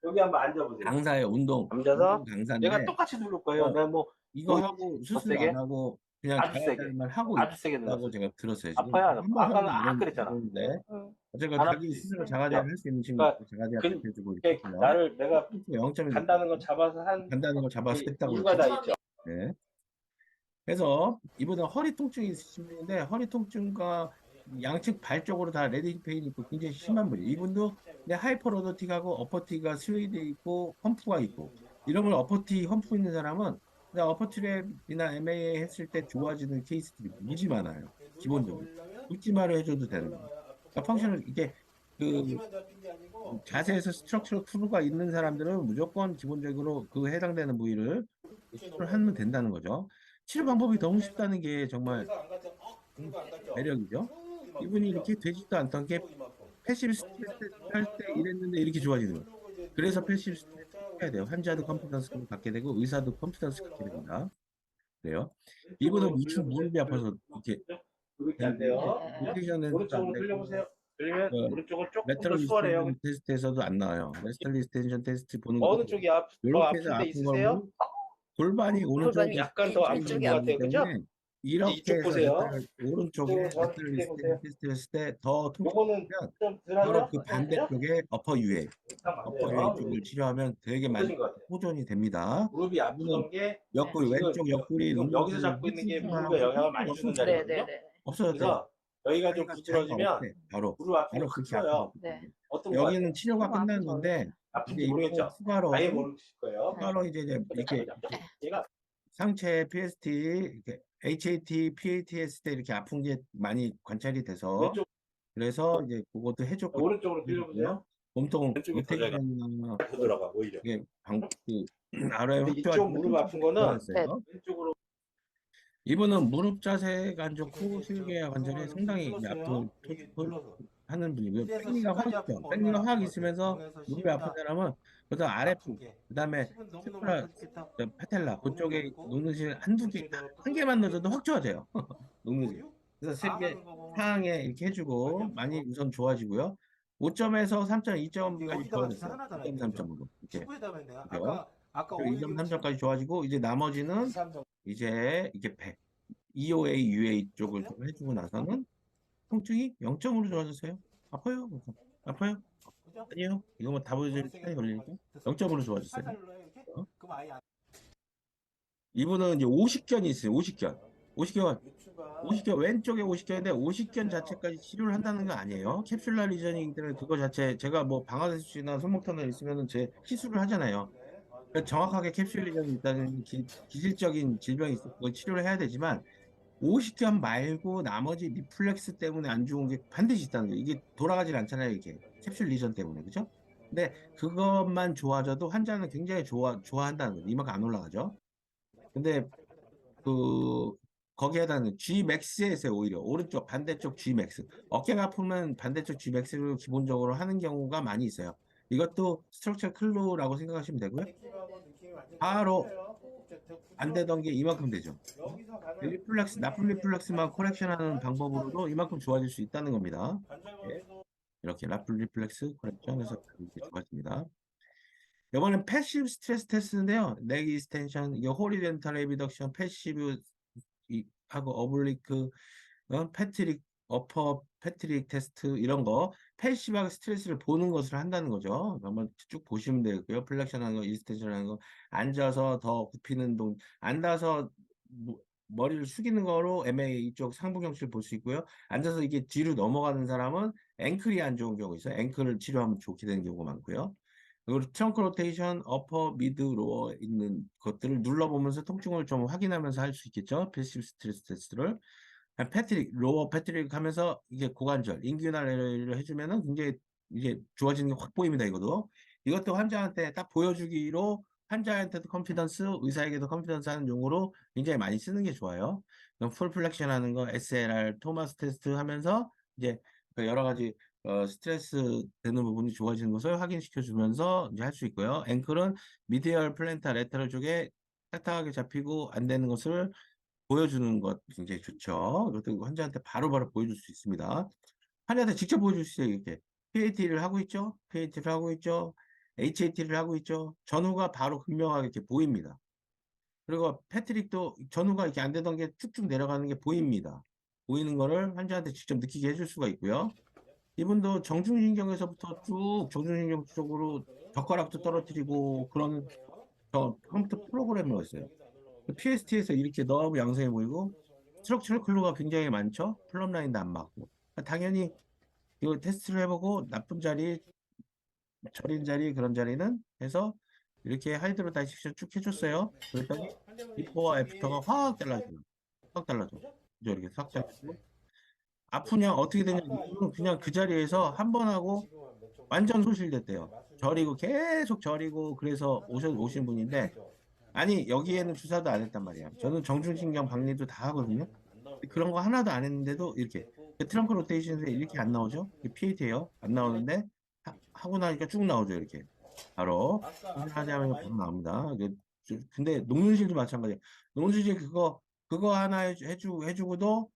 여기 한번 앉아보세요. 강사예요, 운동 앉아서 강사인데 내가 똑같이 누를 거예요. 어, 내가 뭐 이거 하고 수술 세게? 안 하고 그냥 아주 자야 세게. 될 말 하고 아주 세게 있다고 눌렀어요. 제가 들었어요. 지금 아파요, 안 아파? 한번 아까는 하고 그랬잖아. 이러는데 응. 어쨌건 안 자기 아프지? 스스로 자가제를 할 수 있는 그러니까 친구 자가제를 그- 해주고 이게 있고요. 나를 내가 0점이 간다는 걸 잡아서 한 간다는 걸 잡아서 했다고 이유가 다 그랬죠. 있죠. 네. 그래서 이분은 허리 통증이 있으신 분인데 허리 통증과 양측 발 쪽으로 다 레디 페인이 있고 굉장히 심한 분이에요. 이분도 하이퍼로도틱하고 어퍼티가 스웨이드 있고 험프가 있고 이런 걸 어퍼티 험프 있는 사람은 그냥 어퍼트랩이나 MAA 했을 때 좋아지는 케이스들이 무지 많아요. 기본적으로 웃지마로 해줘도 되는 거예요. 그러니까 펑션을 이게 그 자세에서 스트럭처럴 크루가 있는 사람들은 무조건 기본적으로 그 해당되는 부위를 치료를 하면 된다는 거죠. 치료 방법이 너무 쉽다는 게 정말 매력이죠. 이분이 이렇게 되지도 않던 게 패시브 스트레스 할 때 이랬는데 이렇게 좋아지는 거예요. 그래서 패시브 스트레스 해야 돼요. 환자도 컨피던스를 갖게 되고 의사도 컨피던스를 갖게 됩니다. 그래요. 이분은 우측 무릎이 아파서 이렇게 그렇게 안 돼요. 로테이션은 오른쪽으로 돌려보세요. 돌리면 오른쪽은 조금 더 레터럴 수월해요. 리스텐션 테스트에서도 안 나와요. 레터럴 리스텐션 테스트 보는 거 어느 쪽이 더 이렇게 해서 아픈 데 아픈 있으세요? 거는 골반이 오른쪽에 골반이 약간 더 아픈 왼쪽이 것 같아요. 그죠? 때문에 이렇게 이쪽 해서 보세요. 오른쪽에 이쪽으로 레터럴 보세요. 리스텐션 테스트를 했을 때 더 요거는 통증이면 좀 바로 덜하죠? 그 반대쪽에 어퍼 유액 맞아요. 쪽을 치료하면 되게 많이 어떠신 것 같아요? 호전이 됩니다. 무릎이 아프던 게 옆구리 지금 왼쪽 옆구리 지금 여기서 잡고 있는 게 무릎에 영향을 많이 주는 자리거든요. 네네네. 없어졌대요. 그래서 여기가 좀 차이가 부드러지면 없대. 바로 무릎 아픈 거 확 그렇게 풀어요. 아파요. 네. 어떤 거 여기는 같아요? 치료가 너무 아프죠. 끝났는데 아픈지 이제 이거 모르겠죠? 아예 모르실 거예요. 추가로 이제 이렇게 얘가 상체 PST, 이렇게 HAT, PAT 했을 때 이렇게 아픈 게 많이 관찰이 돼서 왼쪽 그래서 이제 그것도 해줬고 오른쪽으로 빌려보세요. 몸통 왼쪽이 더 잘 로테이션이나 부드러워 오히려. 이게 RM 근데 확조할 이쪽 무릎 아픈 거는 좋아졌어요. 왼쪽으로 이분은 무릎 자세가 안 좋고 실계 관절에 상당히 이제 눌렀어요. 아픈 이게 눌러서. 하는 분이고요. 밑에서 뺑기가 확 끝까지 있죠. 아픈 거 뺑기가 얼마나 확 아픈 있으면서 거예요? 0에서 무릎이 아픈 10이다. 사람은 그다음 아래쪽, 아픈 게. 그다음에 10은 너무 스크라, 아프겠다. 페텔라 그쪽에 있고, 녹는실 한두 개, 한 개만 넣어도 확 좋아져요. 녹는실. 그래서 세개 상하게 이렇게 해주고 많이 우선 좋아지고요. 5점에서 3점, 2점까지 여기다가 좋아졌어요. 하나잖아요. 2.3점으로 이렇게. 10에다 면 내가 그죠? 아까 그리고 2.3점까지 좋아지고 이제 나머지는 이제 이게 2OA, UA 쪽을 좀 해주고 나서는 통증이 0점으로 좋아졌어요. 아파요? 아파요? 그죠? 아니요. 이거 뭐 다 보여줄 시간이 걸리니까 0점으로 좋아졌어요. 살살 눌러요, 이렇게? 어? 그럼 아예 안 이분은 이제 50견이 있어요. 50견. 50견. 유추가 50견 왼쪽에 50견인데 50견 자체까지 치료를 한다는 거 아니에요. 캡슐라 리저닝 때문에 그거 자체 제가 뭐 방아쇠수나 손목터널 있으면은 제 시술을 하잖아요. 그러니까 정확하게 캡슐 리저닝이 있다는 기질적인 질병이 있고 그걸 치료를 해야 되지만 50견 말고 나머지 리플렉스 때문에 안 좋은 게 반드시 있다는 거예요. 이게 돌아가질 않잖아요, 이게. 캡슐 리전 때문에, 그죠? 근데 그것만 좋아져도 환자는 굉장히 좋아한다는 거예요. 이만큼 안 올라가죠. 근데 그 거기에 해당하는 Gmax에서 오히려 오른쪽 반대쪽 Gmax 어깨가 아프면 반대쪽 Gmax를 기본적으로 하는 경우가 많이 있어요. 이것도 스트럭처 클루라고 생각하시면 되고요. 바로 안 되던 게 이만큼 되죠. 리플렉스, 나쁜 리플렉스만 코렉션하는 방법으로도 이만큼 좋아질 수 있다는 겁니다. 예. 이렇게 라플 리플렉스 코렉션해서 이렇게 좋아집니다. 이번엔 패시브 스트레스 테스트인데요. 넥 이스텐션, 이게 호리젠탈 에비덕션, 패시브 하고 어블리크, 패트릭, 어퍼 패트릭 테스트 이런 거 패시브하게 스트레스를 보는 것을 한다는 거죠. 한번 쭉 보시면 되고요. 플렉션 하는 거, 이스텐션 하는 거, 앉아서 더 굽히는 앉아서 머리를 숙이는 거로 MA 이쪽 상부경실 볼 수 있고요. 앉아서 이게 뒤로 넘어가는 사람은 앵클이 안 좋은 경우 있어요. 앵클을 치료하면 좋게 되는 경우가 많고요. 그리고 트렁크 로테이션, 어퍼, 미드, 로어 있는 것들을 눌러보면서 통증을 좀 확인하면서 할 수 있겠죠. 패시브 스트레스 테스트를. 패트릭, 로어 패트릭 하면서 이게 고관절, 인규날 에러를 해주면은 굉장히 이게 좋아지는 게 확 보입니다. 이것도 환자한테 딱 보여주기로 환자한테도 컨피던스, 의사에게도 컨피던스 하는 용어로 굉장히 많이 쓰는 게 좋아요. 그럼 풀 플렉션 하는 거, SLR, 토마스 테스트 하면서 이제 그 여러 가지 스트레스 되는 부분이 좋아지는 것을 확인시켜 주면서 이제 할 수 있고요. 앵클은 미디얼 플랜타 레터럴 쪽에 딱딱하게 잡히고 안 되는 것을 보여주는 것 굉장히 좋죠. 이것도 환자한테 바로바로 보여줄 수 있습니다. 환자한테 직접 보여줄 수 있어요. 이렇게 PAT를 하고 있죠. PAT를 하고 있죠. HAT를 하고 있죠. 전후가 바로 극명하게 이렇게 보입니다. 그리고 패트릭도 전후가 이렇게 안 되던 게 쭉쭉 내려가는 게 보입니다. 보이는 거를 환자한테 직접 느끼게 해줄 수가 있고요. 이분도 정중신경에서부터 쭉 정중신경 쪽으로 젓가락도 떨어뜨리고 그런 컴퓨터 프로그램을 했어요. PST에서 이렇게 너무 양성해 보이고 스트럭처럴 클루가 굉장히 많죠. 플럼 라인도 안 맞고 당연히 이거 테스트를 해보고 나쁜 자리, 저린 자리 그런 자리는 해서 이렇게 하이드로 다이섹션 쭉 해줬어요. 그랬더니 비포와 애프터가 확 달라져요. 확 달라져. 그죠? 이렇게 싹 달라지고 아프냐 어떻게 되냐 이거는 그냥 그 자리에서 한 번 하고 완전 소실됐대요. 저리고 계속 저리고 그래서 오신 분인데 아니 여기에는 주사도 안 했단 말이야. 저는 정중신경 박리도 다 하거든요. 그런 거 하나도 안 했는데도 이렇게 트렁크 로테이션에서 이렇게 안 나오죠? PAT예요. 안 나오는데 하고 나니까 쭉 나오죠. 이렇게 바로 하자면 바로 나옵니다. 근데 녹눈실도 마찬가지예요. 녹눈실 그거 하나 해주고도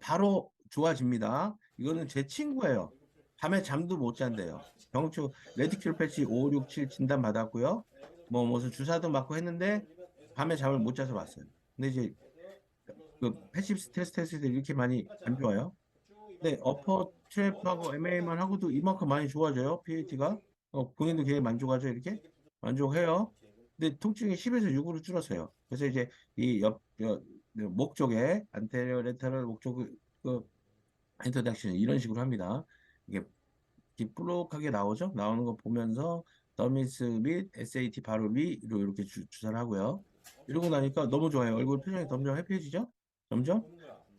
바로 좋아집니다. 이거는 제 친구예요. 밤에 잠도 못 잔대요. 병추 레디큐럴 패치 5, 6, 7 진단 받았고요. 뭐 무슨 주사도 맞고 했는데 밤에 잠을 못 자서 왔어요. 근데 이제 그 패시브 스트레스 테스트들이 이렇게 많이 안 좋아요. 근데 어퍼 트랩하고 MA만 하고도 이만큼 많이 좋아져요. PAT가 본인도 굉장히 만족하죠. 이렇게 만족해요. 근데 통증이 10에서 6으로 줄었어요. 그래서 이제 이 목 쪽에 안테리어 레터럴 목 쪽 그 인트로덕션 이런 식으로 합니다. 이게 이렇게 뾰록하게 나오죠? 나오는 거 보면서 더미스 및 SAT 바로 위로 이렇게 주사를 하고요. 이러고 나니까 너무 좋아요. 얼굴 표정이 점점 해피해지죠? 점점.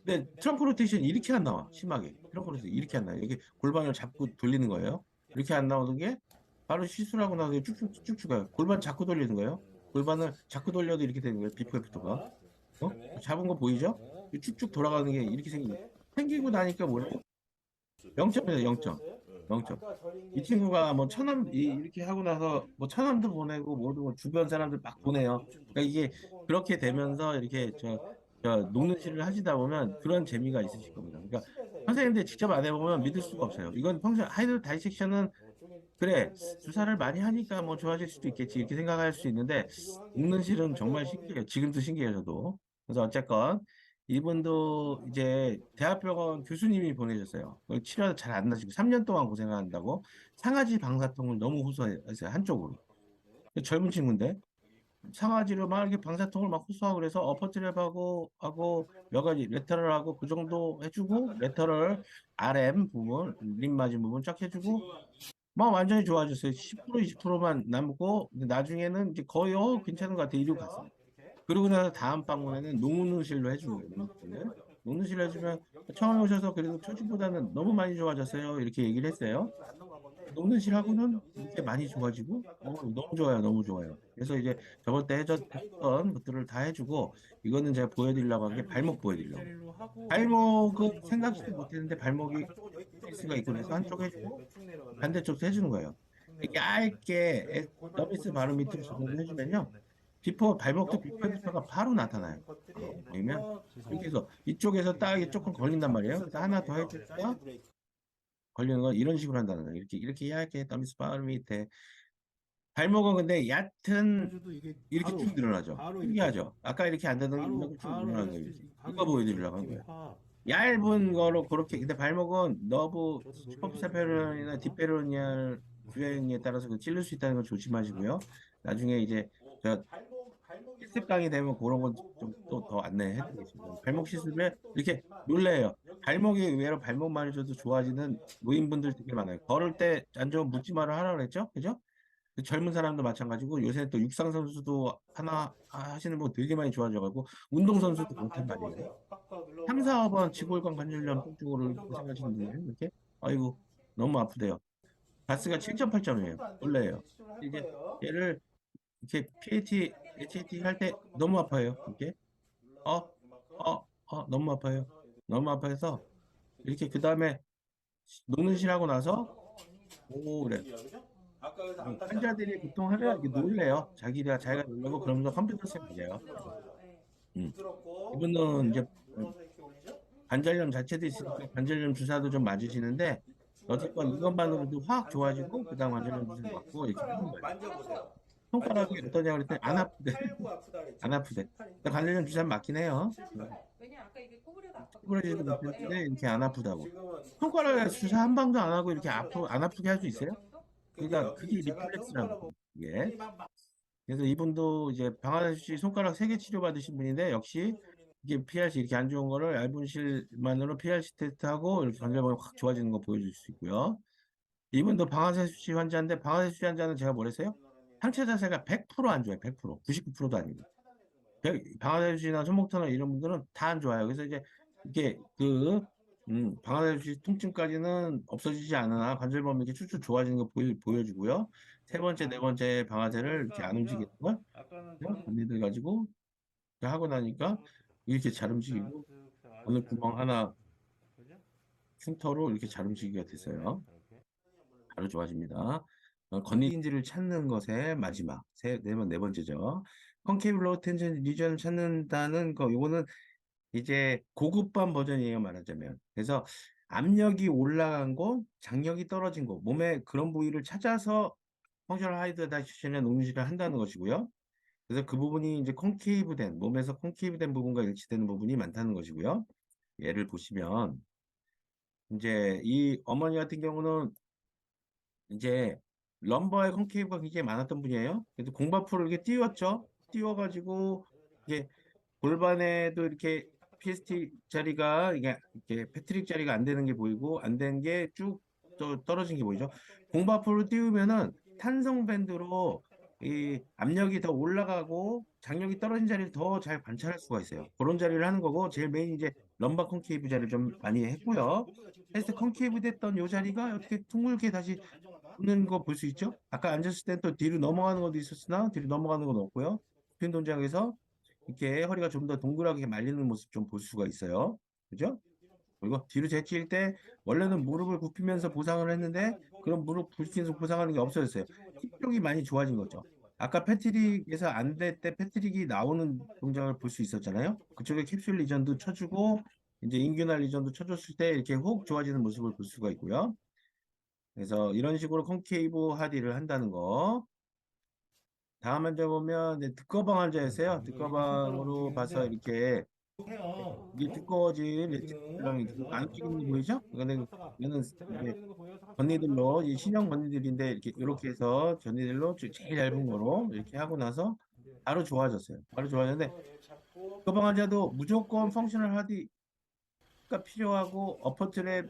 근데 트렁크 로테이션 이렇게 안 나와. 심하게. 트렁크 로테이션 이렇게 안 나와요. 여기 골반을 잡고 돌리는 거예요. 이렇게 안 나오는 게 바로 시술을 하고 나서 쭉쭉 가요. 골반 자꾸 돌리는 거예요. 골반을 자꾸 돌려도 이렇게 되는 거예요. 비포 애프터가. 잡은 거 보이죠? 쭉쭉 돌아가는 게 이렇게 생기고 나니까 뭐래요? 0점이에요, 0점. 0점. 이 친구가 뭐 이렇게 하고 나서 뭐 천원도 보내고 모두 뭐 주변 사람들 막 보내요. 그러니까 이게 그렇게 되면서 이렇게 녹는 실을 하시다 보면 그런 재미가 있으실 겁니다. 그러니까 선생님들 직접 안 해보면 믿을 수가 없어요. 이건 펑션 하이드 다이섹션은 그래 주사를 많이 하니까 뭐 좋아질 수도 있겠지 이렇게 생각할 수 있는데 녹는 실은 정말 신기해요. 지금도 신기해요, 저도. 그래서 어쨌건 이분도 이제 대학병원 교수님이 보내셨어요. 치료가 잘 안 나시고 3년 동안 고생한다고 상아지 방사통을 너무 호소했어요. 한쪽으로. 젊은 친구인데 상아지로 막 이렇게 방사통을 막 호소하고 그래서 어퍼트랩하고 몇 가지 레터럴하고 그 정도 해주고 레터럴 RM 부분 림 맞은 부분 쫙 해주고 막 완전히 좋아졌어요. 10% 20%만 남고 근데 나중에는 이제 거의 괜찮은 것 같아 이러고 갔어요. 그러고 나서 다음 방문에는 녹는실로 해준 거예요. 녹는실을. 녹는실로 해주면 처음에 오셔서 그래도 초주보다는 너무 많이 좋아졌어요. 이렇게 얘기를 했어요. 녹는실하고는 이렇게 많이 좋아지고 너무 좋아요. 너무 좋아요. 그래서 이제 저번 때 했던 것들을 다 해주고 이거는 제가 보여드리려고 한 게 발목 보여드리려고. 발목은 생각지도 못했는데 발목이 스가 있고 그래서 한쪽 해주고 반대쪽도 해주는 거예요. 얇게 더비스 바로 밑으로 적용을 해주면요. 비포 발목도 비포 애프터가 바로 나타나요. 보이면 이렇게 해서 이쪽에서 딱 이게 조금 걸린단 말이에요. 그래서 하나 더 해줄까? 걸리는 건 이런 식으로 한다는 거예요. 이렇게 얇게 더비스 바로 밑에 발목은 근데 얕은 이렇게 쭉 늘어나죠. 신기하죠. 아까 이렇게 안 되던 게 이만큼 쭉 늘어나는 거예요. 이거 보여드리려고 한 거예요. 얇은 거로 그렇게 근데 발목은 너브 슈퍼피사 페로니나 딥페로니알 유행에 따라서 찔릴 수 있다는 걸 조심하시고요. 나중에 이제 저 실습 강의 되면 그런 건 좀 또 더 안내해 드리겠습니다. 발목 시술을 이렇게 놀래요. 발목이 의외로 발목만 해줘도 좋아지는 노인분들 되게 많아요. 걸을 때 안 좋으면 묻지 마라 하라 그랬죠? 그죠? 그 젊은 사람도 마찬가지고 요새 또 육상 선수도 하나 하시는 분 되게 많이 좋아져가지고 운동 선수도 그렇단 말이에요. 3, 4번 지골관 관절염 통증으로 고생하시는 분들 이렇게 아이고 너무 아프대요. 바스가 7.8점이에요. 원래예요. 이제 얘를 이렇게 PAT, HAT 할 때 너무 아파요. 이렇게 너무 아파요. 너무 아파서 이렇게 그 다음에 녹는 실하고 나서 오 그래. 환자들이 보통 하면 이렇게 놀래요. 자기가 놀라고 그러면서 컴퓨터 쌤 맞아요. 음. 이분은 이제 관절염 자체도 있으니까 관절염 주사도 좀 맞으시는데 어쨌건 이것만으로도 확 좋아지고 그다음 관절염 주사 맞고 이렇게 하는 거예요. 손가락이 어떠냐고 그랬더니 안 아프대. 안 아프대. 근데 관절염 주사 맞긴 해요. 구부러지지도 못했는데 이렇게 안 아프다고. 손가락에 주사 한 방도 안 하고 이렇게 안 아프게 할 수 있어요? 그러니까 그게 리플렉스라는 거예요. 이게. 그래서 이분도 이제 방아쇠 씨 손가락 3개 치료 받으신 분인데 역시 이게 PRC 이렇게 안 좋은 거를 얇은 실만으로 PRC 테스트하고 이렇게 관절감이 확 좋아지는 거 보여줄 수 있고요. 이분도 방아쇠 수치 환자인데 방아쇠 수치 환자는 제가 뭐랬어요? 상체 자세가 100%안 좋아요. 100%. 99%도 아니고. 방아쇠 수치나 손목 터널 이런 분들은 다 안 좋아요. 그래서 이제 이게 방아쇠 수치 통증까지는 없어지지 않으나 관절범위 이렇게 쭉쭉 좋아지는 거 보여주고요. 세 번째, 네 번째 방아쇠를 이렇게 안 움직이는 걸 언니들 가지고 하고 나니까 이렇게 잘 움직이고 어느 구멍 하나 흉터로 이렇게 잘 움직이게 됐어요. 바로 좋아집니다. 건니인지를 찾는 것의 마지막 네 번째죠. 컨케이브 로우 텐션 리전을 찾는다는 거 요거는 이제 고급반 버전이에요 말하자면. 그래서 압력이 올라간 곳, 장력이 떨어진 곳, 몸의 그런 부위를 찾아서 펑셔널 하이드라이제이션의 녹는실을 한다는 것이고요. 그래서 그 부분이 이제 몸에서 콘케이브 된 부분과 일치되는 부분이 많다는 것이고요. 예를 보시면 이제 이 어머니 같은 경우는 이제 럼버의 콘케이브가 굉장히 많았던 분이에요. 그래서 공바프를 이렇게 띄웠죠. 띄워가지고 이게 골반에도 이렇게 PST 자리가 이게 패트릭 자리가 안 되는 게 보이고 안 된 게 쭉 떨어진 게 보이죠. 공바프로 띄우면은 탄성 밴드로 이 압력이 더 올라가고 장력이 떨어진 자리를 더 잘 관찰할 수가 있어요. 그런 자리를 하는 거고 제일 메인 이제 럼바 콘케이브 자리를 좀 많이 했고요. 테스트 콘케이브 됐던 요 자리가 어떻게 둥글게 다시 붙는 거 볼 수 있죠? 아까 앉았을 때 또 뒤로 넘어가는 것도 있었으나 뒤로 넘어가는 건 없고요. 스핀 동작에서 이렇게 허리가 좀 더 동그랗게 말리는 모습 좀 볼 수가 있어요. 그죠? 그리고 뒤로 제칠 때 원래는 무릎을 굽히면서 보상을 했는데 그런 무릎 굽히면서 보상하는 게 없어졌어요. 힙 쪽이 많이 좋아진 거죠. 아까 패트릭에서 안 될 때 패트릭이 나오는 동작을 볼 수 있었잖아요. 그쪽에 캡슐 리전도 쳐주고 이제 인규날 리전도 쳐줬을 때 이렇게 호흡 좋아지는 모습을 볼 수가 있고요. 그래서 이런 식으로 콘케이브 하디를 한다는 거. 다음 환자 보면 이제 두꺼방 환자였어요. 두꺼방으로 봐서 이렇게 이게 두꺼워진 레티culum 이렇게 안 끼는 거 보이죠? 이거는 이제 건니들로 이 신형 건니들인데 이렇게 해서 전니들로 제일 얇은 거로 이렇게 하고 나서 바로 좋아졌어요. 바로 좋아졌는데 두꺼방 환자도 무조건 펑셔널 하디가 필요하고 어퍼트랩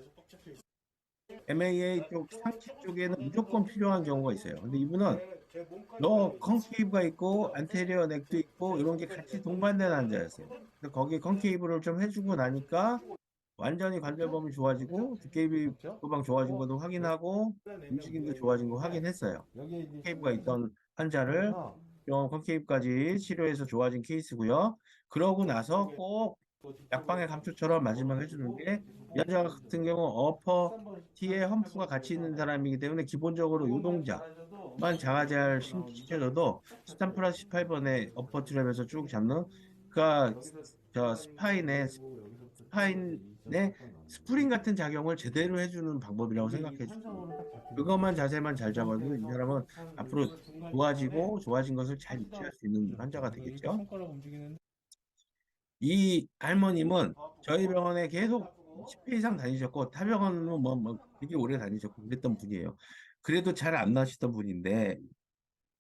MAA 쪽 상체 쪽에는 무조건 필요한 경우가 있어요. 근데 이분은 컨케이브가 있고 안테리어 넥도 있고 이런 게 같이 동반된 환자였어요. 근데 거기에 컨케이브를 좀 해주고 나니까 완전히 관절범이 좋아지고 두께비 후방 좋아진 것도 확인하고 움직임도 좋아진 거 확인했어요. 컨케이브가 있던 환자를 컨케이브까지 치료해서 좋아진 케이스고요. 그러고 나서 꼭 약방의 감초처럼 마지막에 해주는 게 이 환자 같은 경우 어퍼 T에 험프가 같이 있는 사람이기 때문에 기본적으로 요동작만 자가제할 시켜줘도 13 플러스 18번의 어퍼 트랩에서 쭉 잡는 그러니까 저 스파인의 스프링 같은 작용을 제대로 해주는 방법이라고 생각해 주시고 그것만 자세만 잘 잡아도 이 사람은 앞으로 좋아진 것을 잘 유지할 수 있는 환자가 되겠죠. 이 할머님은 저희 병원에 계속 10회 이상 다니셨고 타 병원은 뭐 되게 오래 다니셨고 그랬던 분이에요. 그래도 잘 안 나시던 분인데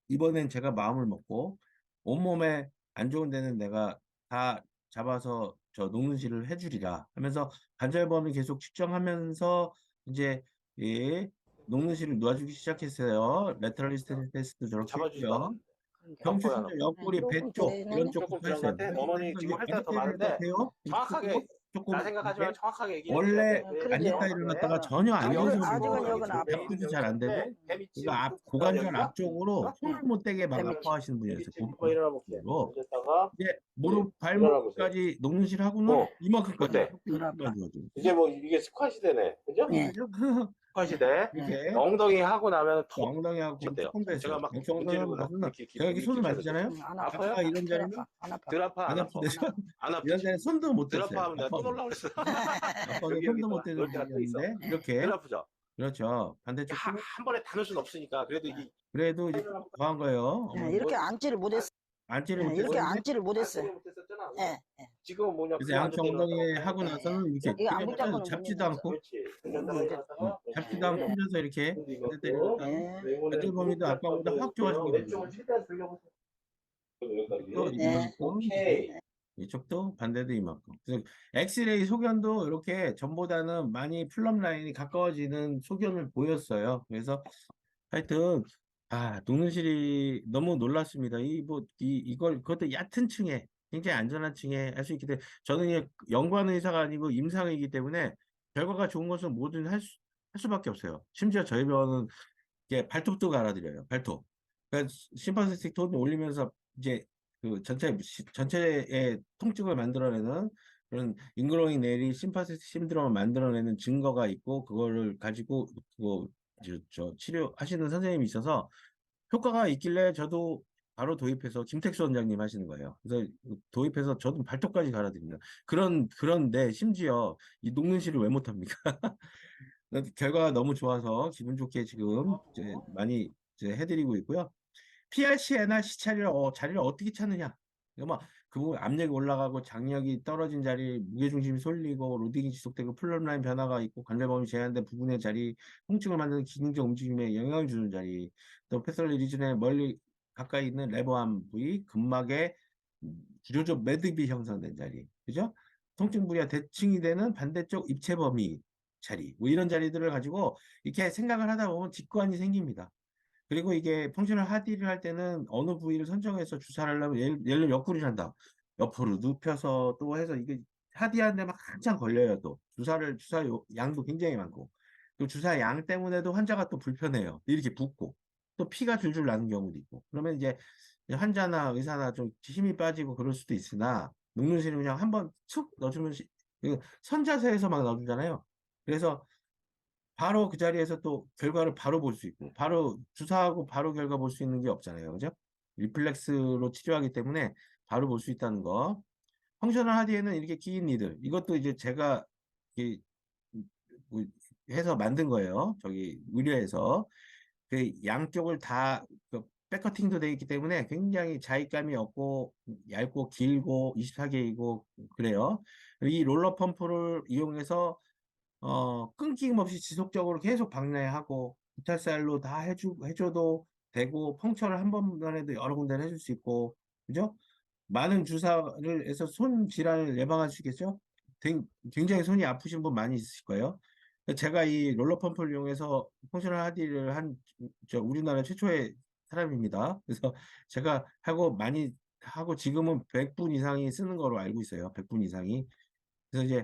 이번엔 제가 마음을 먹고 온몸에 안 좋은 데는 내가 다 잡아서 저 녹는실을 해주리라 하면서 관절범위 계속 측정하면서 이제 예, 녹는실을 놔주기 시작했어요. 레터럴 디스턴스 테스트도 저렇게 잡아주지도 했고요. 않았는데. 경추 벽보야, 신경 옆구리 배 쪽 이런 조금 쪽부터 지난 것 했어요. 같아. 어머니 지금 할 때가 더 때려도 많은데 돼요? 정확하게 조금 나 생각하지만 이렇게 정확하게 얘기해 주셔야 원래 돼. 그러지. 앉았다 일어났다가 전혀 안 여기 되는 아직은 분이 여기는 아파. 잡기도 잘 안 되고 개미집 그러니까 고관절 여기가? 앞쪽으로 손을 못 대게 막 개미집. 아파하시는 분이었어요. 개미집 한번 일어나 볼게. 로 앉았다가 이제 무릎 일어나 보세요. 발목까지 녹는실 하고는 이만큼까지 어때? 이제 뭐 이게 스쿼시 되네, 그죠? 예. 스쿼시 돼. 이렇게 엉덩이 하고 나면 더 엉덩이하고 어때요? 조금 더 제가 했어요. 막 엄청 문지르고 엉덩이하고 막 이렇게 제가 이렇게 손을 이렇게 만지잖아요. 안 아까 아파요? 이런 자리는 안 아파. 들 아파, 안 안 아파? 아프대죠. 안 아프지? 이런 자리는 손도 못 들 댔어요. 아파하면 내가 또 아파서. 놀라 그랬어. 아빠는 여기 손도 못 또 대는 놀 때가 또 있어. 분이었는데 이렇게 들 아프죠? 그렇죠. 반대쪽 한 번에 다 넣을 수는 없으니까 그래도 이게 그래도 이제 더 한 거예요. 예, 이렇게 앉지를 못했어. 앉지를 예, 이렇게 못했는데 앉지를 못했어요. 못했었잖아. 예, 예. 지금은 뭐냐? 그래서 양쪽 엉덩이 하고 나서는 이렇게 이거 안 그냥 붙잡고는 잡지도 못 않고 그렇지. 잡지도 않고 혼자서 이렇게 앉았다 일어났다 예. 관절 범위도 아까보다 확 좋아지게 왼쪽을 최대한 돌려보세요. 또 예. 오케이. 이쪽도 반대도 이만큼. 그래서 엑스레이 소견도 이렇게 전보다는 많이 플럼 라인이 가까워지는 소견을 보였어요. 그래서 하여튼 녹는실이 너무 놀랐습니다. 이걸 그것도 얕은 층에 굉장히 안전한 층에 할 수 있기 때문에 저는 이게 연구하는 의사가 아니고 임상이기 때문에 결과가 좋은 것은 뭐든 할 수밖에 없어요. 심지어 저희 병원은 이게 발톱도 갈아드려요. 발톱. 그러니까 심파세틱 톤을 올리면서 이제 그 전체의 통증을 만들어내는 그런 인그로잉 내리 심파세틱 신드롬을 만들어내는 증거가 있고 그거를 가지고 저 치료하시는 선생님이 있어서 효과가 있길래 저도 바로 도입해서 김택수 원장님 하시는 거예요. 그래서 도입해서 저도 발톱까지 갈아드립니다. 그런데 심지어 이 녹는 실을 왜 못합니까? 결과가 너무 좋아서 기분 좋게 지금 이제 많이 이제 해드리고 있고요. PRC나 자리를 어떻게 찾느냐? 그 부분 압력이 올라가고 장력이 떨어진 자리, 무게중심이 쏠리고 로딩이 지속되고 플럼라인 변화가 있고 관절범위 제한된 부분의 자리, 통증을 만드는 기능적 움직임에 영향을 주는 자리, 또 패설리 리전에 멀리 가까이 있는 레버암 부위, 근막에 구조적 매듭이 형성된 자리, 그죠? 통증 부위와 대칭이 되는 반대쪽 입체 범위 자리, 뭐 이런 자리들을 가지고 이렇게 생각을 하다 보면 직관이 생깁니다. 그리고 이게 펑셔널 하디를 할 때는 어느 부위를 선정해서 주사를 하려면 예를 들면 옆구리를 한다. 옆으로 눕혀서 또 해서 이게 하디하는데 막 한참 걸려요. 또 주사 양도 굉장히 많고 또 주사 양 때문에도 환자가 또 불편해요. 이렇게 붓고 또 피가 줄줄 나는 경우도 있고 그러면 이제 환자나 의사나 좀 힘이 빠지고 그럴 수도 있으나 녹는실을 그냥 한번 툭 넣어주면 선자세에서 막 넣어주잖아요. 그래서 바로 그 자리에서 또 결과를 바로 볼 수 있고 바로 주사하고 바로 결과 볼 수 있는 게 없잖아요. 그죠? 리플렉스로 치료하기 때문에 바로 볼 수 있다는 거. 펑셔널 하디에는 이렇게 긴 니들 이것도 이제 제가 이렇게 뭐 해서 만든 거예요. 저기 의뢰해서 그 양쪽을 다그 백커팅도 되어 있기 때문에 굉장히 자익감이 없고 얇고 길고 24개이고 그래요. 이 롤러 펌프를 이용해서 끊김없이 지속적으로 계속 박내하고 부탈살로 다 해줘도 되고 펑처를 한 번만 해도 여러 군데를 해줄 수 있고 그죠? 많은 주사를 해서 손 질환을 예방할 수 있겠죠? 굉장히 손이 아프신 분 많이 있으실 거예요. 제가 이 롤러 펌프를 이용해서 펑셔널 하디를 우리나라 최초의 사람입니다. 그래서 제가 많이 하고 지금은 100분 이상이 쓰는 거로 알고 있어요. 100분 이상이. 그래서 이제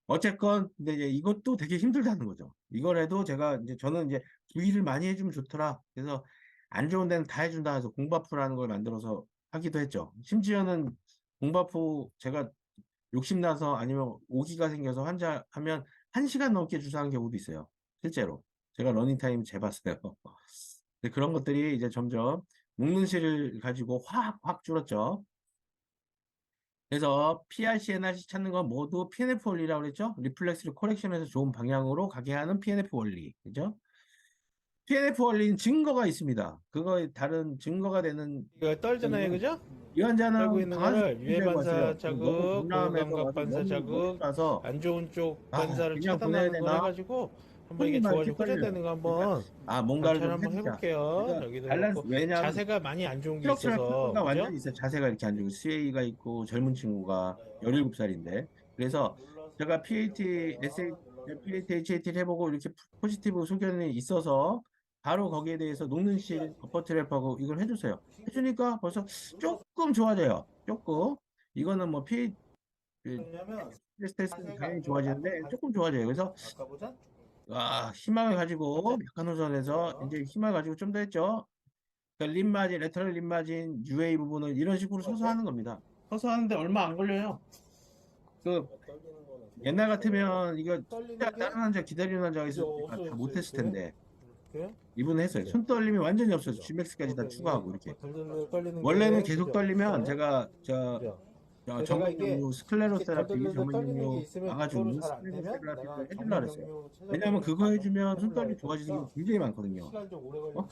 어쨌건 근데 이제 이것도 되게 힘들다는 거죠. 이걸 해도 저는 이제 주의를 많이 해주면 좋더라. 그래서 안 좋은 데는 다 해준다 해서 공바프라는 걸 만들어서 하기도 했죠. 심지어는 공바프 제가 욕심나서 아니면 오기가 생겨서 환자 하면 1시간 넘게 주사한 경우도 있어요. 실제로. 제가 러닝타임 재봤어요. 근데 그런 것들이 이제 점점 녹는실을 가지고 확 줄었죠. 그래서 PRC, NRC 찾는 건 모두 PNF 원리라고 그랬죠? 리플렉스를 코렉션해서 좋은 방향으로 가게 하는 PNF 원리. 그죠? PNF 원리는 증거가 있습니다. 그거에 다른 증거가 되는 이거 떨잖아요, 그죠? 이 환자는 떨고 있는 강한 거를 유해 수준을 반사 봤어요. 자극, 너무 공감해서 고감각 반사 너무 자극, 가서 안 좋은 쪽 아, 반사를 그냥 보내야 차단하는 거 되나? 해가지고 한번 이게 손이 막 좋아지고 이렇게 회전되는 거 한번 뭔가를 관찰 좀 한번 해보자. 해볼게요. 그래서 여기도 밸런스, 그렇고 왜냐면 자세가 많이 안 좋은 게 스트럭처럴 있어서 플로우가 완전히 그죠? 있어요. 자세가 이렇게 안 좋고 CA가 있고 젊은 친구가 17살인데 그래서 제가 PAT, HAT를 해보고 이렇게 포지티브 소견이 있어서 바로 거기에 대해서 녹는실 어퍼트랩하고 이걸 해주세요. 해주니까 벌써 조금 좋아져요. 조금. 이거는 뭐 왜냐면 스트레스는 자세가 당연히 안 좋아. 좋아지는데 조금 좋아져요. 그래서 아까 보자. 희망을 가지고 약간 호전해서 이제 희망을 가지고 좀 더 했죠. 그러니까 림마진, 레터럴 림마진, UA 부분을 이런 식으로 서서 하는 겁니다. 서서 하는데 얼마 안 걸려요. 그 옛날 같으면 이거 진짜 떨리는 게 다른 환자 기다리는 환자가 이제 있으니까 다 없어졌어요, 못했을 이렇게. 텐데 이렇게 이분은 했어요. 손 떨림이 완전히 없어서 GMAX까지 다 추가하고 이렇게. 덜덜덜 떨리는 원래는 게 계속 그죠? 떨리면 그죠? 제가 그죠? 내가 전문 이게 경로 이렇게 스클레로세라피 덜덜덜 전문 떨리는 게 경로 있으면 막아주는 그거를 잘 안 되면 스클레로세라피를 내가 해주려고 전문 그랬어요. 경로 왜냐하면 그거 해주면 손 해보려고 떨림이 좋아지는 게 했다니까 굉장히 많거든요. 시간이 좀 오래 걸리고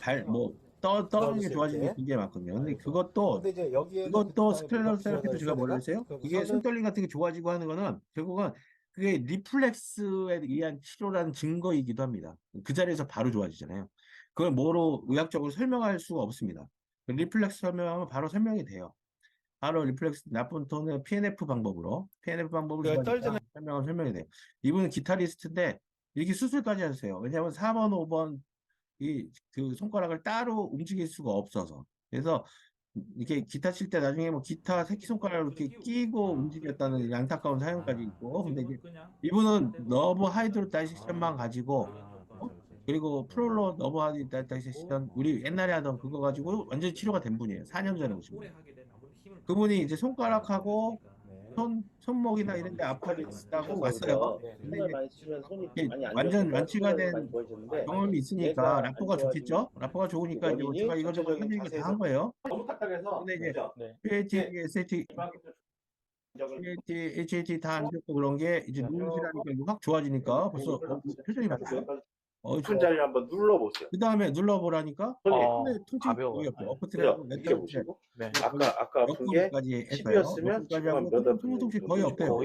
떠는 게 좋아졌어요, 좋아지는 게 이렇게. 굉장히 많거든요. 근데 그래서. 근데 이제 여기에는 그것도 그다음에 뭐가 스클레로세라피도 제가 필요하다 뭐라 그랬어요, 했어요? 내가? 그게 선은 손떨림 같은 게 좋아지고 하는 거는 결국은 그게 리플렉스에 의한 치료라는 증거이기도 합니다. 그 자리에서 바로 좋아지잖아요. 그걸 뭐로 의학적으로 설명할 수가 없습니다. 리플렉스 설명하면 바로 설명이 돼요. 바로 리플렉스 나쁜 톤의 PNF 방법으로 PNF 방법을 그러니까 좋아하니까 설명이 돼요. 이분은 기타리스트인데 이렇게 수술까지 하세요. 왜냐하면 4번, 5번 그 손가락을 따로 움직일 수가 없어서. 그래서 이렇게 기타 칠 때 나중에 뭐 기타 새끼손가락을 이렇게 끼고 움직였다는 안타까운 사연까지 있고. 근데 이제 이분은 너브 하이드로 다이섹션만 가지고 그리고 프롤로 너브 하이드로 다이섹션 우리 옛날에 하던 그거 가지고 완전히 치료가 된 분이에요. 4년 전에 오신 분. 그분이 이제 손가락하고 손목이나 이런 데 아파졌다고 왔어요. 네, 근데 손을 이제 많이 쓰면 손이 이게 많이 안 완전 좋아지니까 완치가 손이 많이 된 좋아지는데 경험이 있으니까 얘가 라포가 안 좋겠죠? 라포가 좋으니까 이제 원인이 제가 이것저것 전체적인 해드리니까 다 자세에서 한 거예요. 너무 딱딱해서 근데 이제 그죠? 네. PAT, SAT, PAT, HAT 다 안 좋고 그런 게 이제 누르시라니까 이거 확 좋아지니까 벌써 표정이 바뀌어요. 높은 자리를 한번 눌러보세요. 그 다음에 눌러보라니까 손이 손에 통증이 가벼워요. 거의 없죠. 그죠? 어퍼트랩하고 이렇게 보시고 네. 아까 아픈 게 옆구리까지 했어요. 10이었으면 옆구리까지 지금 하고 몇 아프는지 통증이 거의 없대요.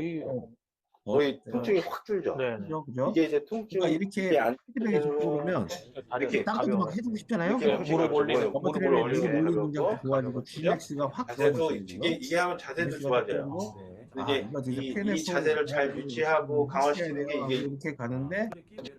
거의 통증이 확 줄죠. 네. 그죠? 이게 이제 통증 그러니까 이렇게 이게 안 피드백이 좋고 그러면 이렇게 딴 것도 막 해주고 싶잖아요. 이렇게 무릎 올리는 어퍼트랩에 무릎을 무릎 올리는 올리는 동작도 거고 좋아지고 GX가 확 자세도 좋아졌어요. 이게 하면 자세도 좋아져요. 네. 이제 이거 진짜 이 PNF 자세를 잘 유지하고 강화시키는 게 이게 이렇게 가는데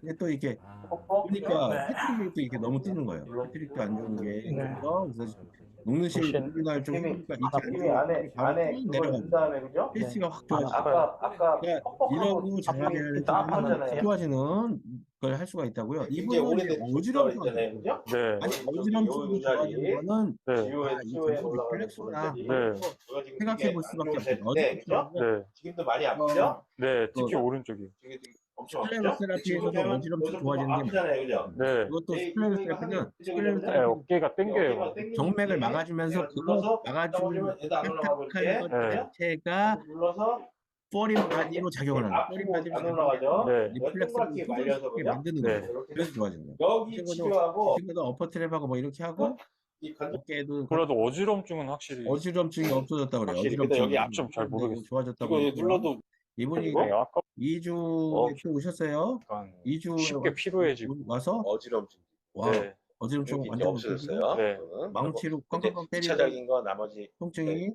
이게 또 이게 뽀뽀. 보니까 패트릭이 또 이게 너무 뜨는 거예요. 패트릭도 안 좋은 게 있어서 그래서 녹는 실 혹시 오리지널 좀 팀이 해보니까 이게 안 팀이 좋은 안에 게 바로 쭉 그걸 넣은 내려가고 다음에 그죠? 페이스가 확 아, 좋아지고 아까 그러니까 뻑뻑하고 이러고 장가계를 따뜻하잖아요. 확 좋아지는 걸 할 수가 있다고요. 굉장히 이분은 이제 오래된 어지럼증 있잖아요, 그죠? 네. 아니 저기 어지럼증도 요 자리 좋아지는 거는 네. 이 지오에 전신 올라가는 리플렉스구나 부분들이 네. 제가 지금 생각해 되게 볼 안 수밖에 없어요. 좋으셨는데, 그죠? 네. 지금도 많이 아프죠? 네. 그 특히 오른쪽이. 되게 엄청 스클레로 아프죠? 근데 지금 세라피에서도 이렇게 하면 어지럼증 요즘 좋아지는 게 많아요. 아프잖아요, 그죠? 네. 이것도 스클레로 이거가 세라피는 하는 그죠, 스클레로 그죠? 네, 세라피 어깨가 땡겨요. 어깨가 땡기는 정맥을 뒤에 막아주면서 내가 그거 눌러서 막아주는 얘도 안 올라가고 딱딱한 이렇게 것 네. 자체가 눌러서 포린 바디로 작용을 하는 거예요. 포린 아프고 바디로 안 작용해서 올라가죠? 네. 리플렉스를 동그랗게 말려서 호전시키게 그죠? 만드는 네. 거예요. 이렇게 그래서 좋아지는 거예요. 이 여기 친구도 치료하고 어퍼트랩하고 뭐 이렇게 하고 이 관절 어깨도 그래도 어지럼증은 확실히 어지럼증이 없어졌다 그래요. 확실히. 근데 여기 어지럼증이 앞 좀 잘 모르겠어요. 좋아졌다고 이거 그러고요. 눌러도 이분이 네, 아까 2주에 또 오셨어요. 약간 2주에 쉽게 피로해지고. 와서 어지럼증 와 네. 어지럼증 이렇게 이제 완전 없어졌어요. 없어지고 네. 그거는. 망치로 근데 꽝꽝꽝 때리던 2차적인 거 나머지 통증이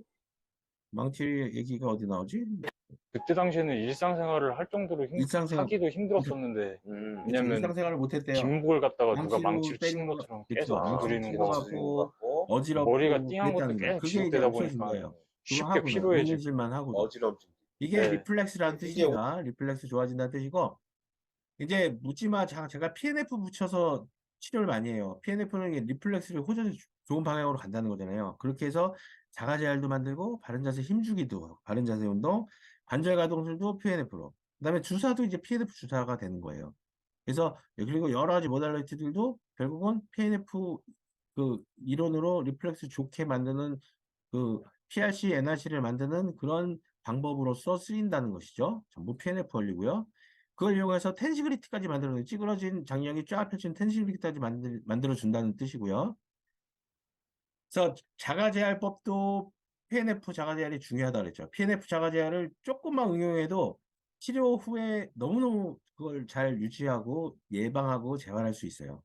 망치 얘기가 어디 나오지? 그때 당시에는 일상생활을 할 정도로 일상생활 하기도 힘들었었는데 왜냐면 일상생활을 못했대요. 김목을 갖다가 누가 망치로 망치로 치는 때리는 거, 것처럼 그렇죠. 계속 망치로 두드리는 거 치러갖고 갖고 머리가 어지럽고 띵한 것도 그랬다는 거예요. 계속 그게 이제 지속되다 없어진 보니까 거예요. 그거 쉽게 하고는 녹는 피로해지고. 실만 하고도 어지럼증. 이게 네. 리플렉스라는 이게 뜻입니다. 리플렉스 좋아진다는 뜻이고 이제 묻지마 제가 PNF 붙여서 치료를 많이 해요. PNF는 리플렉스를 호전이 좋은 방향으로 간다는 거잖아요. 그렇게 해서 자가제할도 만들고 바른 자세 힘주기도 바른 자세 운동 관절 가동술도 PNF로 그다음에 주사도 이제 PNF 주사가 되는 거예요. 그래서 그리고 여러 가지 모달리티들도 결국은 PNF 그 이론으로 리플렉스 좋게 만드는 그 PRC, NRC를 만드는 그런 방법으로서 쓰인다는 것이죠. 전부 PNF 원리고요. 그걸 이용해서 텐시그리티까지 만들어내는 찌그러진 장력이 쫙 펼친 텐시그리티까지 만들어준다는 뜻이고요. 그래서 자가제할법도 PNF 자가제할이 중요하다 그랬죠. PNF 자가제할을 조금만 응용해도 치료 후에 너무너무 그걸 잘 유지하고 예방하고 재활할 수 있어요.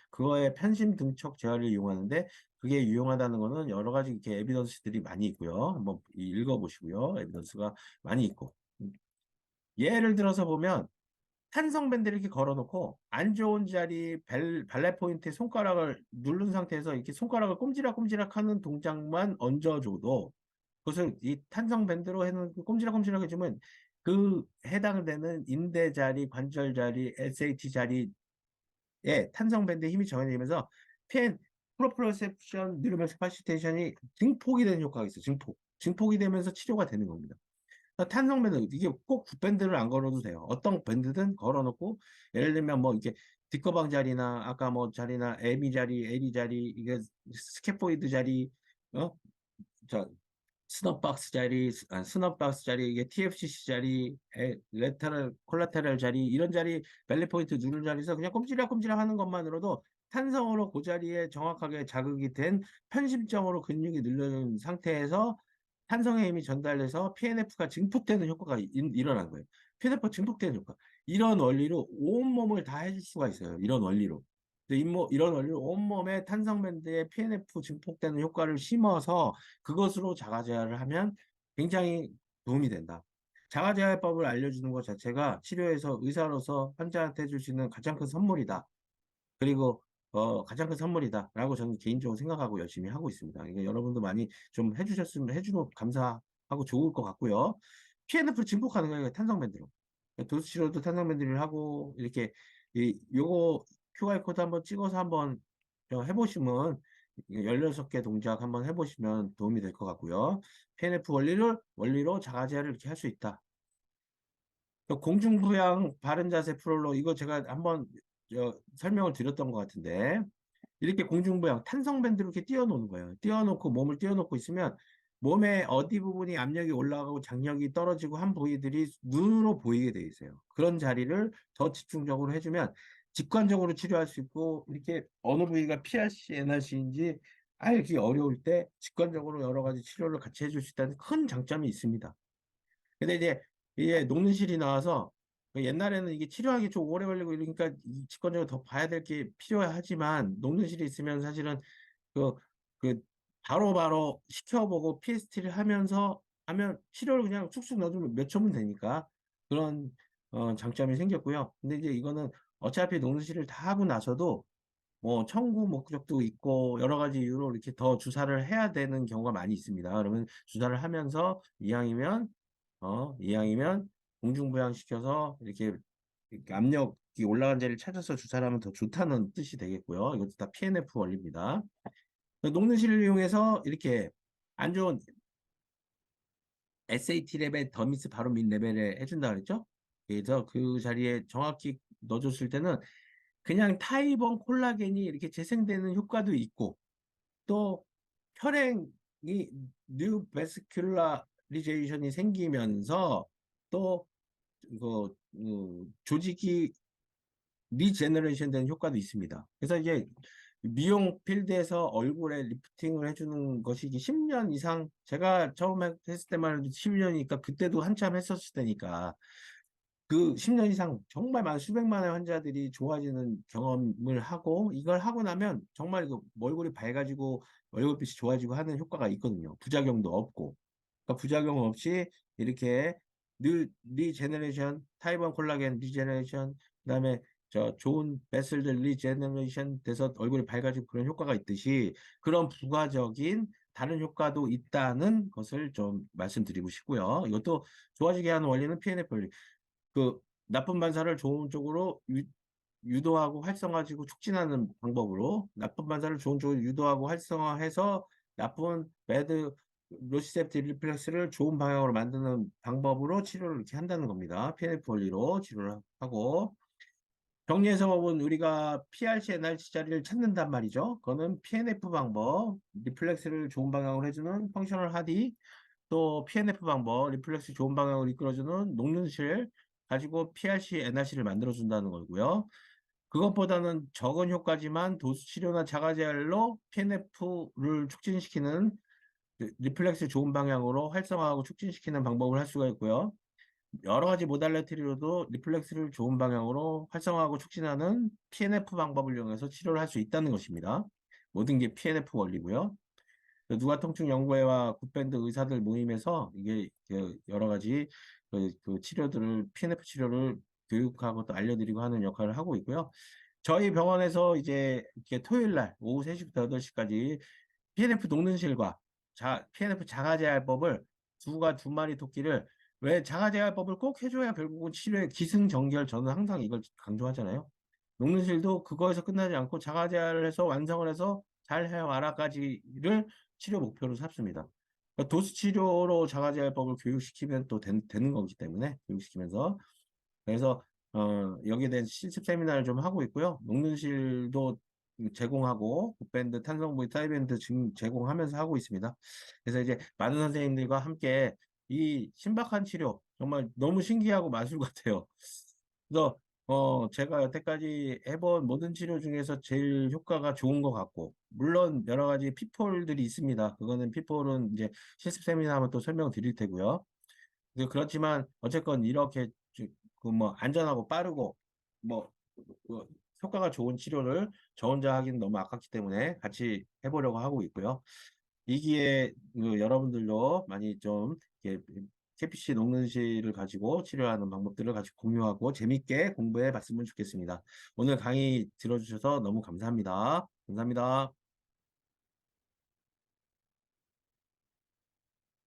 그거에 편심 등척 재활을 이용하는데 그게 유용하다는 거는 여러 가지 이렇게 에비던스들이 많이 있고요. 한번 읽어보시고요. 에비던스가 많이 있고. 예를 들어서 보면 탄성 밴드를 이렇게 걸어놓고 안 좋은 자리 발레 포인트에 손가락을 누른 상태에서 이렇게 손가락을 꼼지락꼼지락 하는 동작만 얹어줘도 그것을 이 탄성 밴드로 해놓은 꼼지락꼼지락 해주면 그 해당되는 인대 자리, 관절 자리, SAT 자리에 탄성 밴드의 힘이 정해지면서 PN 프로프로셉션 뉴로맥 스파시테이션이 증폭이 되는 효과가 있어요. 증폭이 되면서 치료가 되는 겁니다. 탄성 밴드 이게 꼭 굿밴드를 안 걸어도 돼요. 어떤 밴드든 걸어놓고 예를 들면 뭐 이렇게 뒷거방 자리나 아까 뭐 자리나 에미 자리, 에리 자리, 이게 스캐포이드 자리, 저 스냅박스 자리, 스냅박스 자리, 이게 TFCC 자리, 레터럴 콜라테럴 자리 이런 자리 벨리 포인트 누른 자리에서 그냥 꼼지락꼼지락 하는 것만으로도 탄성으로 그 자리에 정확하게 자극이 된 편심점으로 근육이 늘려진 상태에서 탄성의 힘이 전달돼서 PNF가 증폭되는 효과가 일어난 거예요. PNF가 증폭되는 효과. 이런 원리로 온몸을 다 해줄 수가 있어요. 이런 원리로. 이런 원리로 온몸에 탄성밴드에 PNF 증폭되는 효과를 심어서 그것으로 자가제할을 하면 굉장히 도움이 된다. 자가제할법을 알려주는 것 자체가 치료에서 의사로서 환자한테 해줄 수 있는 가장 큰 선물이다. 그리고 가장 큰 선물이다라고 저는 개인적으로 생각하고 열심히 하고 있습니다. 그러니까 여러분도 많이 좀 해주셨으면 해주면 감사하고 좋을 것 같고요. PNF를 증폭하는 거예요. 탄성밴드로. 도수 치료도 탄성밴드를 하고 이렇게 요거 QR 코드 한번 찍어서 한번 해보시면 16개 동작 한번 해보시면 도움이 될 것 같고요. PNF 원리로 자가제할을 이렇게 할 수 있다. 공중부양 바른 자세 프롤로 이거 제가 한번 설명을 드렸던 것 같은데 이렇게 공중부양 탄성밴드로 이렇게 띄워놓는 거예요. 띄워놓고 몸을 띄워놓고 있으면 몸의 어디 부분이 압력이 올라가고 장력이 떨어지고 한 부위들이 눈으로 보이게 돼 있어요. 그런 자리를 더 집중적으로 해주면 직관적으로 치료할 수 있고 이렇게 어느 부위가 PRC, NRC인지 알기 어려울 때 직관적으로 여러 가지 치료를 같이 해줄 수 있다는 큰 장점이 있습니다. 근데 이제 이게 녹는 실이 나와서 옛날에는 이게 치료하기 좀 오래 걸리고 이러니까 직관적으로 더 봐야 될 게 필요하지만 녹는 실이 있으면 사실은 그 바로바로 시켜보고 PST를 하면서 하면 치료를 그냥 쑥쑥 넣어주면 몇 초면 되니까 그런 장점이 생겼고요. 근데 이제 이거는 어차피 녹는실을 다 하고 나서도 뭐 청구 목적도 있고 여러 가지 이유로 이렇게 더 주사를 해야 되는 경우가 많이 있습니다. 그러면 주사를 하면서 이왕이면 공중부양시켜서 이렇게 압력이 올라간 자리를 찾아서 주사를 하면 더 좋다는 뜻이 되겠고요. 이것도 다 PNF 원리입니다. 녹는 실을 이용해서 이렇게 안 좋은 SAT 레벨 더미스 바로 밑 레벨에 해준다 그랬죠? 그래서 그 자리에 정확히 넣어줬을 때는 그냥 타입원 콜라겐이 이렇게 재생되는 효과도 있고 또 혈행이 뉴 베스큘라리제이션이 생기면서 또 이거 조직이 리제너레이션 되는 효과도 있습니다. 그래서 이게 미용 필드에서 얼굴에 리프팅을 해주는 것이 이게 10년 이상 제가 처음 했을 때만 해도 10년이니까 그때도 한참 했었을 때니까 그 10년 이상 정말 많은 수백만의 환자들이 좋아지는 경험을 하고 이걸 하고 나면 정말 그 얼굴이 밝아지고 얼굴빛이 좋아지고 하는 효과가 있거든요. 부작용도 없고. 그러니까 부작용 없이 이렇게 리제너레이션, 타입 1 콜라겐 리제너레이션, 그다음에 저 좋은 베슬들 리제너레이션 돼서 얼굴이 밝아지고 그런 효과가 있듯이 그런 부가적인 다른 효과도 있다는 것을 좀 말씀드리고 싶고요. 이것도 좋아지게 하는 원리는 PNF 원리. 그 나쁜 반사를 좋은 쪽으로 유도하고 활성화지고 촉진하는 방법으로 나쁜 반사를 좋은 쪽으로 유도하고 활성화해서 나쁜 배드 로시셉티브 리플렉스를 좋은 방향으로 만드는 방법으로 치료를 이렇게 한다는 겁니다. PNF 원리로 치료를 하고 정리해서 보면 우리가 PRC, NRC 자리를 찾는단 말이죠. 그거는 PNF 방법, 리플렉스를 좋은 방향으로 해주는 펑셔널 하디, 또 PNF 방법, 리플렉스 좋은 방향으로 이끌어주는 녹는실 가지고 PRC, NRC를 만들어준다는 거고요. 그것보다는 적은 효과지만 도수치료나 자가제할로 PNF를 촉진시키는 리플렉스 좋은 방향으로 활성화하고 촉진시키는 방법을 할 수가 있고요. 여러 가지 모달리티로도 리플렉스를 좋은 방향으로 활성화하고 촉진하는 PNF 방법을 이용해서 치료를 할 수 있다는 것입니다. 모든 게 PNF 원리고요. 누가통증연구회와 굿밴드 의사들 모임에서 이게 여러 가지 그 치료들을 PNF 치료를 교육하고 또 알려드리고 하는 역할을 하고 있고요. 저희 병원에서 이제 이렇게 토요일 날 오후 3시부터 8시까지 PNF 녹는실과 PNF 자가제할법을 두 마리 토끼를 왜 자가제할법을 꼭 해줘야 결국은 치료의 기승전결 저는 항상 이걸 강조하잖아요. 녹는실도 그거에서 끝나지 않고 자가제할을 해서 완성을 해서 잘 해와라까지를 치료 목표로 삼습니다. 그러니까 도수 치료로 자가제할법을 교육시키면 또 되는 거기 때문에 교육시키면서 그래서 여기에 대한 실습 세미나를 좀 하고 있고요. 녹는실도 제공하고 굿밴드, 탄성부위, 타이밴드 제공하면서 하고 있습니다. 그래서 이제 많은 선생님들과 함께 이 신박한 치료 정말 너무 신기하고 마술 같아요. 그래서 제가 여태까지 해본 모든 치료 중에서 제일 효과가 좋은 것 같고 물론 여러 가지 pitfall들이 있습니다. 그거는 pitfall은 이제 실습 세미나 하면 또 설명드릴 테고요. 그렇지만 어쨌건 이렇게 그 뭐 안전하고 빠르고 뭐 효과가 좋은 치료를 저 혼자 하기는 너무 아깝기 때문에 같이 해보려고 하고 있고요. 이 기회에 여러분들도 많이 좀 이렇게 KPC 녹는실을 가지고 치료하는 방법들을 같이 공유하고 재밌게 공부해 봤으면 좋겠습니다. 오늘 강의 들어주셔서 너무 감사합니다. 감사합니다.